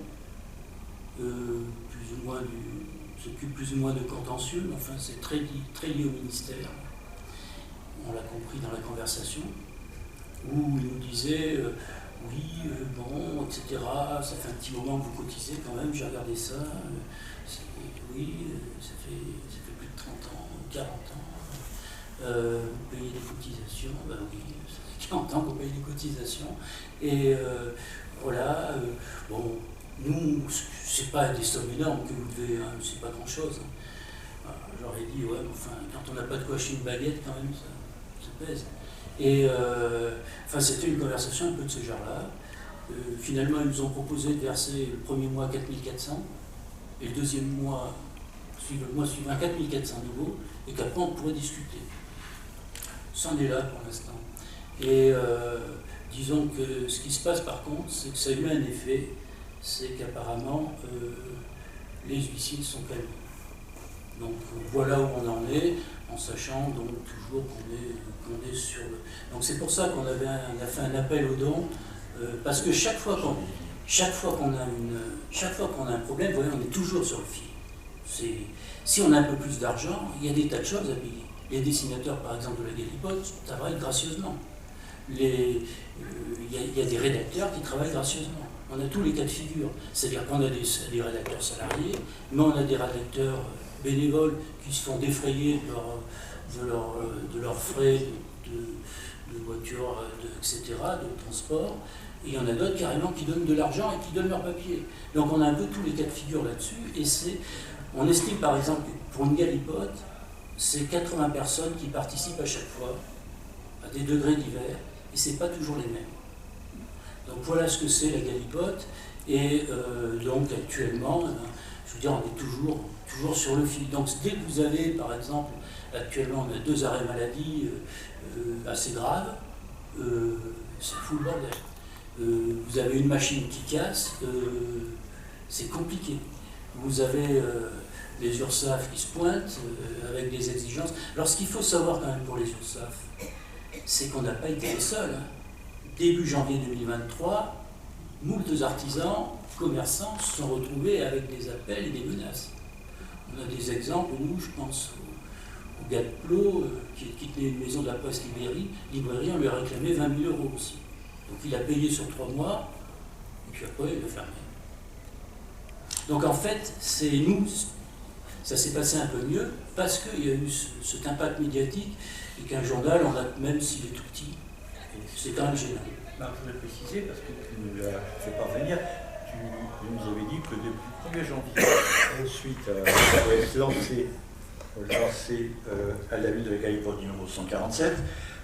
s'occupe plus ou moins de contentieux, mais enfin c'est très lié au ministère. On l'a compris dans la conversation, où il nous disait oui, bon, etc. Ça fait un petit moment que vous cotisez quand même, j'ai regardé ça. Oui, ça fait plus de 30 ans, 40 ans. Vous payez des cotisations, ben oui, ça fait 40 ans qu'on paye des cotisations. Et voilà, bon, nous, c'est pas des sommes énormes que vous devez, hein, c'est pas grand chose. Hein. J'aurais dit, ouais, enfin, quand on n'a pas de quoi acheter une baguette, quand même, ça pèse. Et enfin, c'était une conversation un peu de ce genre-là. Finalement, ils nous ont proposé de verser le premier mois 4400 et le deuxième mois, le mois suivant 4400 nouveaux, et qu'après on pourrait discuter. Ça en est là pour l'instant. Et disons que ce qui se passe par contre, c'est que ça a eu un effet, c'est qu'apparemment les huissiers sont calmés. Donc voilà où on en est, en sachant donc toujours qu'on est sur le... Donc c'est pour ça qu'on a fait un appel aux dons, parce que chaque fois qu'on a un problème, vous voyez, on est toujours sur le fil. Si on a un peu plus d'argent, il y a des tas de choses à payer. Les dessinateurs, par exemple, de la Galipote, travaillent gracieusement. Il y a des rédacteurs qui travaillent gracieusement. On a tous les cas de figure. C'est-à-dire qu'on a des rédacteurs salariés, mais on a des rédacteurs bénévoles qui se font défrayer de leurs frais de voiture, etc., de transport. Et il y en a d'autres carrément qui donnent de l'argent et qui donnent leur papier. Donc on a un peu tous les cas de figure là-dessus. Et on estime par exemple que pour une Galipote, c'est 80 personnes qui participent à chaque fois, à des degrés divers, et c'est pas toujours les mêmes. Donc voilà ce que c'est la Galipote. Et donc actuellement, je veux dire, on est toujours sur le fil. Donc dès que vous avez, par exemple, actuellement on a 2 arrêts maladie assez graves, c'est fou le bordel. Vous avez une machine qui casse, c'est compliqué. Vous avez les URSSAF qui se pointent avec des exigences. Alors ce qu'il faut savoir quand même pour les URSSAF, c'est qu'on n'a pas été les seuls. Hein. Début janvier 2023, moultes artisans, commerçants se sont retrouvés avec des appels et des menaces. On a des exemples, nous, je pense au gars de Plot, qui tenait une maison de la Poste librairie, on lui a réclamé 20 000 € aussi. Donc il a payé sur 3 mois, et puis après il a fermé. Donc en fait, c'est nous, ça s'est passé un peu mieux, parce qu'il y a eu cet impact médiatique, et qu'un journal, même s'il est tout petit, c'est quand même gênant. Je voudrais préciser, parce que tu nous l'as fait parvenir, tu nous avais dit que depuis le 1er janvier, suite à lancé à la ville de la Galipote numéro 147,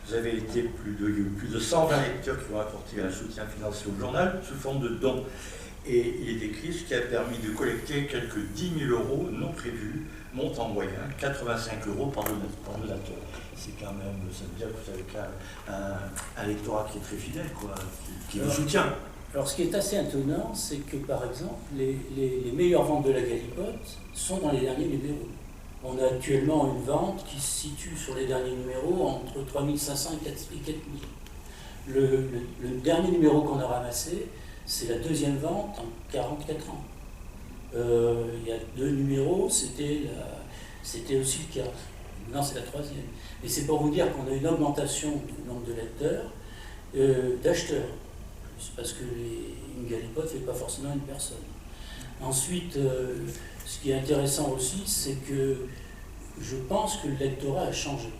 vous avez été plus de 120 lecteurs qui ont apporté un soutien financier au journal sous forme de dons. Et il est écrit ce qui a permis de collecter quelques 10 000 € non prévus, montant moyen 85 € par donateur. C'est quand même, ça veut dire que vous avez un lectorat qui est très fidèle, quoi, qui vous soutient. Alors ce qui est assez étonnant, c'est que par exemple, les meilleures ventes de la Galipote sont dans les derniers numéros. On a actuellement une vente qui se situe sur les derniers numéros entre 3 500 et 4 000. Le dernier numéro qu'on a ramassé, c'est la 2e vente en 44 ans. Il y a 2 numéros, c'était aussi le cas. Maintenant c'est la 3e. Mais c'est pour vous dire qu'on a une augmentation du nombre de lecteurs, d'acheteurs. Parce que une Galipote ne fait pas forcément une personne. Ensuite, ce qui est intéressant aussi, c'est que je pense que le lectorat a changé.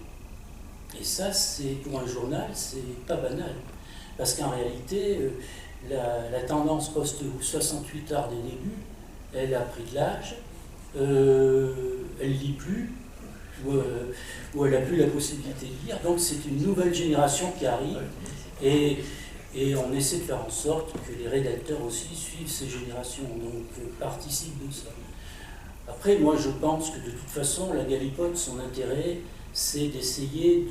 Et ça, pour un journal, c'est pas banal. Parce qu'en réalité, la tendance post-68 art des débuts, elle a pris de l'âge, elle lit plus, ou elle n'a plus la possibilité de lire. Donc c'est une nouvelle génération qui arrive, et on essaie de faire en sorte que les rédacteurs aussi suivent ces générations, donc participent de ça. Après, moi je pense que de toute façon, la Galipote, son intérêt, c'est d'essayer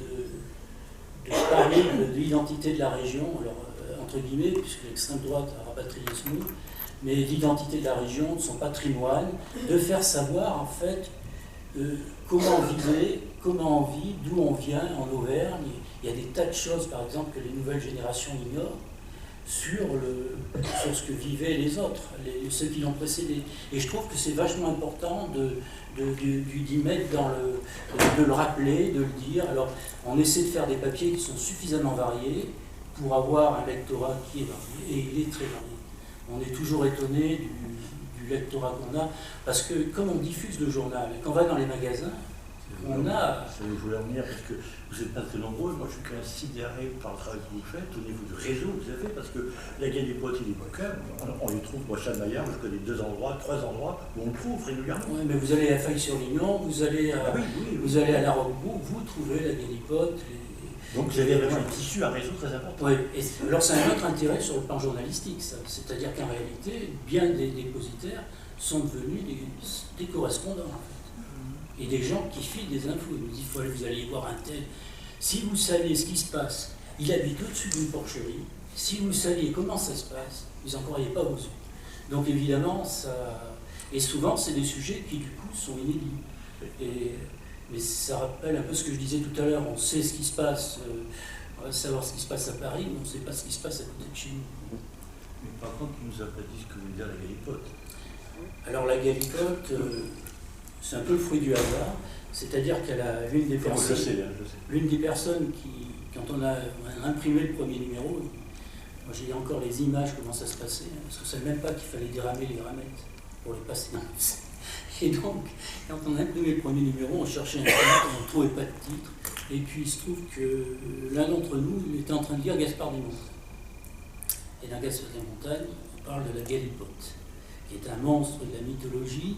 parler de l'identité de la région, alors, entre guillemets, puisque l'extrême droite a rapatrié ce mot, mais l'identité de la région, de son patrimoine, de faire savoir en fait comment on vit, d'où on vient en Auvergne. Il y a des tas de choses, par exemple, que les nouvelles générations ignorent sur ce que vivaient les autres, ceux qui l'ont précédé. Et je trouve que c'est vachement important d'y mettre de le rappeler, de le dire. Alors, on essaie de faire des papiers qui sont suffisamment variés pour avoir un lectorat qui est varié, et il est très varié. On est toujours étonné du lectorat qu'on a, parce que comme on diffuse le journal, et qu'on va dans les magasins, on a... Ça je voulais en venir, parce que vous n'êtes pas très nombreux. Moi, je suis quand même sidéré par le travail que vous faites, au niveau du réseau que vous avez, parce que la Galipote et les bouquins, on les trouve, moi, Chalmaillard, je connais 2 endroits, 3 endroits, où on le trouve régulièrement. Oui, mais vous allez à Faille-sur-Lignon, vous allez à La Roquebourg, vous trouvez la Galipote. Donc vous avez vraiment un tissu, un réseau très important. Oui, et alors c'est un autre intérêt sur le plan journalistique, ça. C'est-à-dire qu'en réalité, bien des dépositaires sont devenus des correspondants, en fait. Et des gens qui filent des infos. Ils nous disent, vous allez voir un tel. Si vous saviez ce qui se passe, il habite au-dessus d'une porcherie. Si vous saviez comment ça se passe, vous n'en croiriez pas vos yeux. Donc évidemment, ça... Et souvent, c'est des sujets qui, du coup, sont inédits. Mais ça rappelle un peu ce que je disais tout à l'heure, on sait ce qui se passe, on va savoir ce qui se passe à Paris, mais on ne sait pas ce qui se passe à côté de chez nous. Mais par contre, tu nous as pas dit ce que veut dire la Galipote. Alors la Galipote, c'est un peu le fruit du hasard, c'est-à-dire qu'elle a l'une des personnes, l'une des personnes qui, quand on a imprimé le premier numéro, moi j'ai encore les images, comment ça se passait, parce qu'on ne savait même pas qu'il fallait déramer les ramettes pour les passer dans le... Et donc, quand on a imprimé le premier numéro, on cherchait un titre, on ne trouvait pas de titre. Et puis il se trouve que l'un d'entre nous il était en train de lire Gaspard Desmontagne. Et dans Gaspard Desmontagne, on parle de la Galipote, qui est un monstre de la mythologie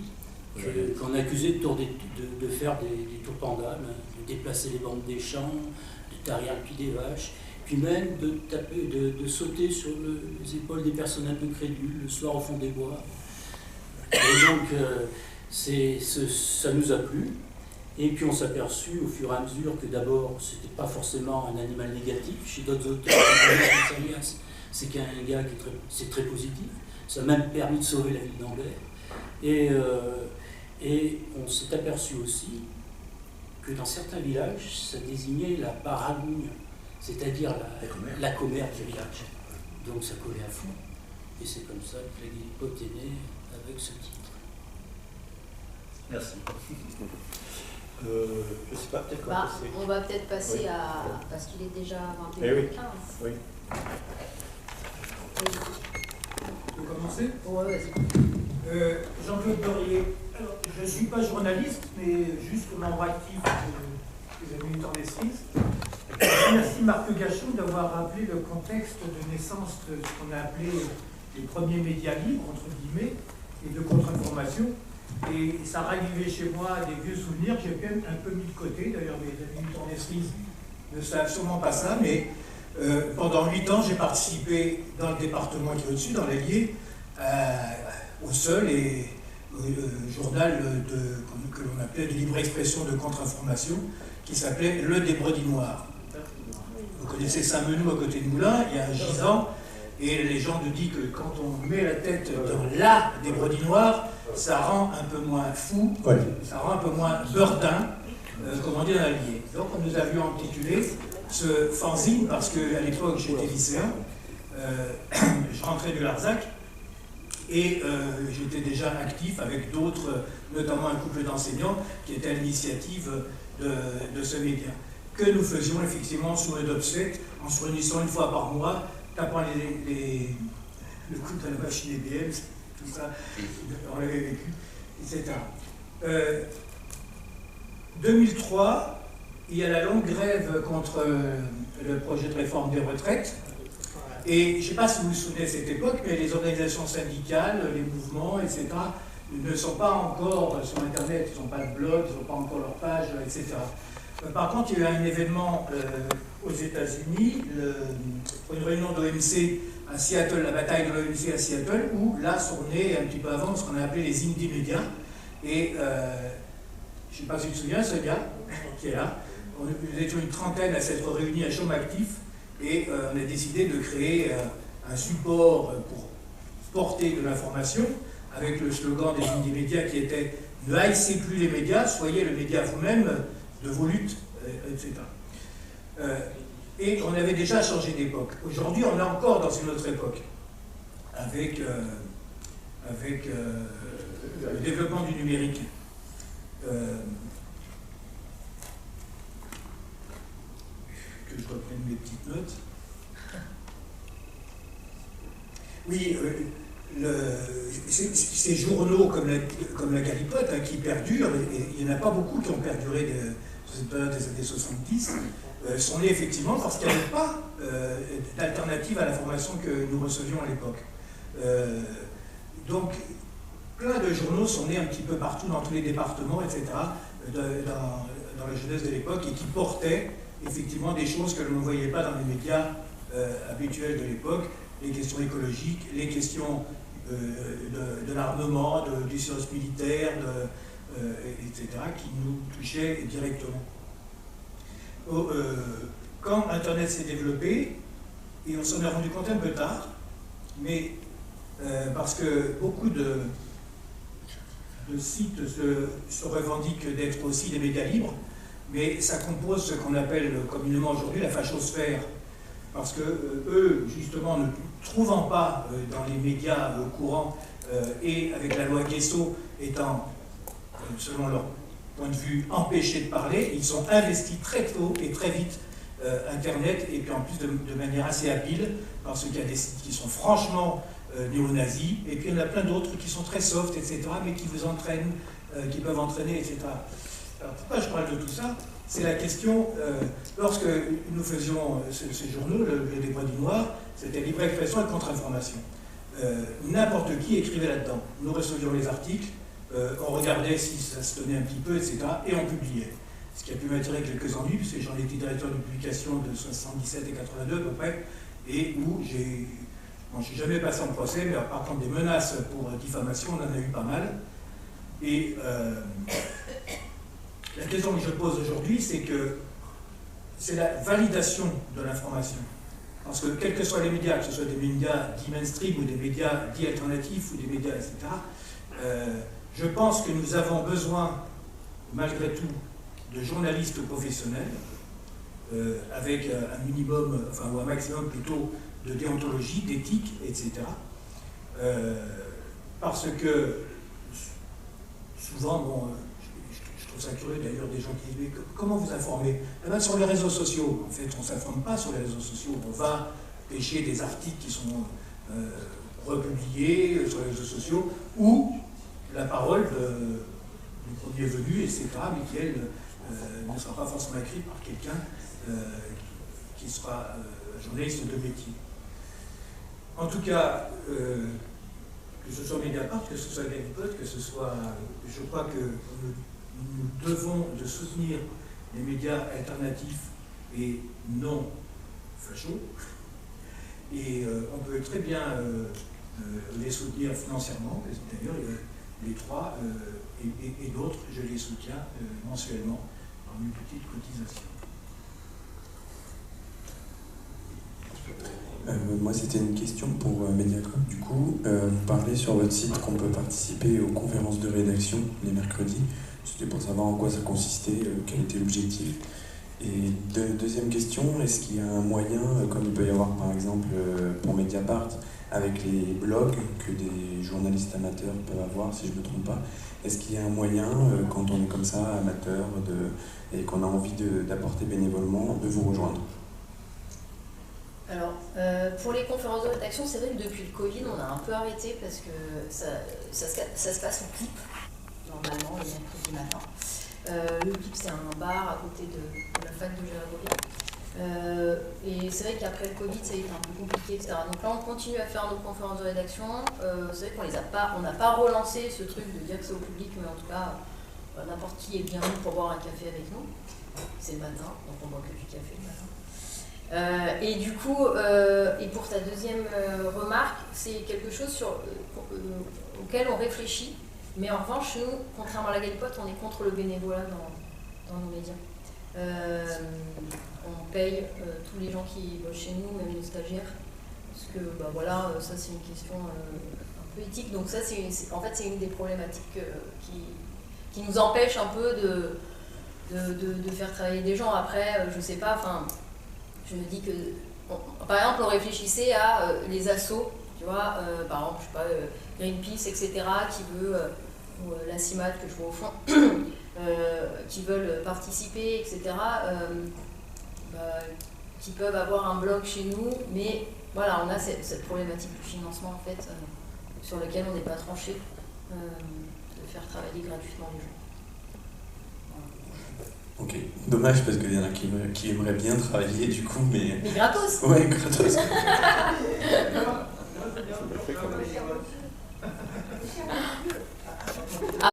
qu'on accusait de faire des tours pendables, de déplacer les bandes des champs, de tarir le pied des vaches, puis même de sauter sur les épaules des personnes un peu crédules, le soir au fond des bois. Et donc, ça nous a plu, et puis on s'est aperçu au fur et à mesure que d'abord c'était pas forcément un animal négatif. Chez d'autres auteurs, c'est qu'un gars qui c'est très positif. Ça a même permis de sauver la ville d'Anvers. Et on s'est aperçu aussi que dans certains villages, ça désignait la paragogne, c'est-à-dire la commère du village. Donc ça collait à fond, et c'est comme ça que la Galipote est née avec ce titre. Merci. Je ne sais pas, peut-être quoi passer. On va peut-être passer à... Parce qu'il est déjà 21h15. Oui. Vous commencez ? Ouais, vas-y. Jean-Claude Dorier. Alors, je ne suis pas journaliste, mais juste membre actif des Amis en Estrise. Merci Marc Gachon d'avoir rappelé le contexte de naissance de ce qu'on a appelé les premiers médias libres, entre guillemets, et de contre-information. Et ça ravivait chez moi des vieux souvenirs que j'ai même un peu mis de côté. D'ailleurs, mes amis en Estrise ne savent sûrement pas ça, mais pendant 8 ans, j'ai participé dans le département qui est au-dessus, dans l'Allier, au seul et journal que l'on appelait de libre expression de contre-information, qui s'appelait Le Desbredinoirs. Vous connaissez Saint-Menou à côté de Moulins, il y a un gisant, et les gens nous disent que quand on met la tête dans la Desbredinoirs, ça rend un peu moins fou, ça rend un peu moins beurdin, comme on dit dans l'Allier. Donc on nous a vu intituler ce fanzine, parce qu'à l'époque j'étais lycéen, je rentrais du Larzac, et j'étais déjà actif avec d'autres, notamment un couple d'enseignants qui était à l'initiative de ce média, que nous faisions effectivement sur le Dopset, en se réunissant une fois par mois, tapant le coup de la machine IBM, tout ça, on l'avait vécu, etc. 2003, il y a la longue grève contre le projet de réforme des retraites. Et je ne sais pas si vous vous souvenez de cette époque, mais les organisations syndicales, les mouvements, etc., ne sont pas encore sur Internet, ils n'ont pas de blog, ils n'ont pas encore leur page, etc. Par contre, il y a eu un événement aux États-Unis, pour une réunion d'OMC à Seattle, la bataille de l'OMC à Seattle, où là sont nés un petit peu avant ce qu'on a appelé les indie médias. Et je ne sais pas si tu te souviens, ce gars qui est là, nous étions une trentaine à s'être réunis à Chaume Actif et on a décidé de créer un support pour porter de l'information avec le slogan des Indes médias qui était « Ne haïssez plus les médias, soyez le média vous-même de vos luttes », etc. Et on avait déjà changé d'époque. Aujourd'hui, on est encore dans une autre époque, avec le développement du numérique. Que je reprenne mes petites notes. Oui, ces journaux comme la Galipote hein, qui perdurent, et il n'y en a pas beaucoup qui ont perduré de cette période des années 70, sont nés effectivement parce qu'il n'y avait pas d'alternative à l'information que nous recevions à l'époque. Donc, plein de journaux sont nés un petit peu partout, dans tous les départements, etc., dans la jeunesse de l'époque, et qui portaient effectivement des choses que l'on ne voyait pas dans les médias habituels de l'époque, les questions écologiques, les questions de l'armement, du service militaire, etc., qui nous touchaient directement. Quand Internet s'est développé, et on s'en est rendu compte un peu tard, mais parce que beaucoup de sites se revendiquent d'être aussi des médias libres, mais ça compose ce qu'on appelle communément aujourd'hui la fachosphère. Parce que eux, justement, ne trouvant pas dans les médias courants et avec la loi Guesso étant, selon leur point de vue, empêchés de parler, ils sont investis très tôt et très vite Internet, et puis en plus de manière assez habile, parce qu'il y a des sites qui sont franchement néo-nazis, et puis il y en a plein d'autres qui sont très soft, etc., mais qui vous entraînent, qui peuvent entraîner, etc. Alors pourquoi je parle de tout ça? C'est la question, lorsque nous faisions ces journaux, le Débat du Noir, c'était libre expression et contre-information. N'importe qui écrivait là-dedans. Nous recevions les articles, on regardait si ça se tenait un petit peu, etc., et on publiait. Ce qui a pu m'attirer quelques ennuis, puisque j'en étais directeur de publication de 77 et 82 à peu près, et où je ne suis jamais passé en procès, mais par contre des menaces pour diffamation, on en a eu pas mal. Et la question que je pose aujourd'hui, c'est que c'est la validation de l'information. Parce que quels que soient les médias, que ce soit des médias dits mainstream ou des médias dits alternatifs ou des médias, etc., je pense que nous avons besoin, malgré tout, de journalistes professionnels, avec un minimum, enfin, ou un maximum plutôt, de déontologie, d'éthique, etc. Parce que souvent, bon, je trouve ça curieux d'ailleurs des gens qui disent comment vous informez? Eh bien, sur les réseaux sociaux. En fait, on ne s'informe pas sur les réseaux sociaux. On va pêcher des articles qui sont republiés sur les réseaux sociaux ou la parole du premier venu, etc., mais qui, elle, ne sera pas forcément écrite par quelqu'un qui sera journaliste de métier. En tout cas, que ce soit Mediapart, que ce soit Galipote, que ce soit... Je crois que nous devons de soutenir les médias alternatifs et non fachos. Et on peut très bien les soutenir financièrement. D'ailleurs, les trois et d'autres, je les soutiens mensuellement par une petite cotisation. Moi, c'était une question pour Mediacop. Du coup, vous parlez sur votre site qu'on peut participer aux conférences de rédaction les mercredis. C'était pour savoir en quoi ça consistait, quel était l'objectif. Et deuxième question, est-ce qu'il y a un moyen, comme il peut y avoir par exemple pour Mediapart, avec les blogs que des journalistes amateurs peuvent avoir, si je ne me trompe pas, est-ce qu'il y a un moyen, quand on est comme ça, amateur, et qu'on a envie d'apporter bénévolement, de vous rejoindre? Alors, pour les conférences de rédaction, c'est vrai que depuis le Covid, on a un peu arrêté parce que ça se passe en clip, normalement, le mercredi matin. Le clip, c'est un bar à côté de la fac de Géragolia. Et c'est vrai qu'après le Covid, ça a été un peu compliqué, etc. Donc là, on continue à faire nos conférences de rédaction. C'est vrai qu'on n'a pas relancé ce truc de dire que c'est au public, mais en tout cas, n'importe qui est bienvenu pour boire un café avec nous. C'est le matin, donc on boit que du café le matin. Et du coup, et pour ta deuxième remarque, c'est quelque chose auquel on réfléchit, mais en revanche, nous, contrairement à la Galipote, on est contre le bénévolat dans nos médias. On paye tous les gens qui bossent chez nous, même les stagiaires, parce que bah, voilà, ça c'est une question un peu éthique. Donc ça, en fait, c'est une des problématiques qui nous empêche un peu de faire travailler des gens. Après, je sais pas, enfin, je me dis que, par exemple, on réfléchissait à les assos, tu vois, par exemple, je sais pas, Greenpeace, etc., qui veut, ou la CIMAD que je vois au fond, qui veulent participer, etc., qui peuvent avoir un blog chez nous, mais voilà, on a cette problématique du financement, en fait, sur lequel on n'est pas tranché, de faire travailler gratuitement les gens. Ok, dommage parce qu'il y en a qui aimeraient bien travailler du coup, mais... Mais gratos. Ouais, gratos.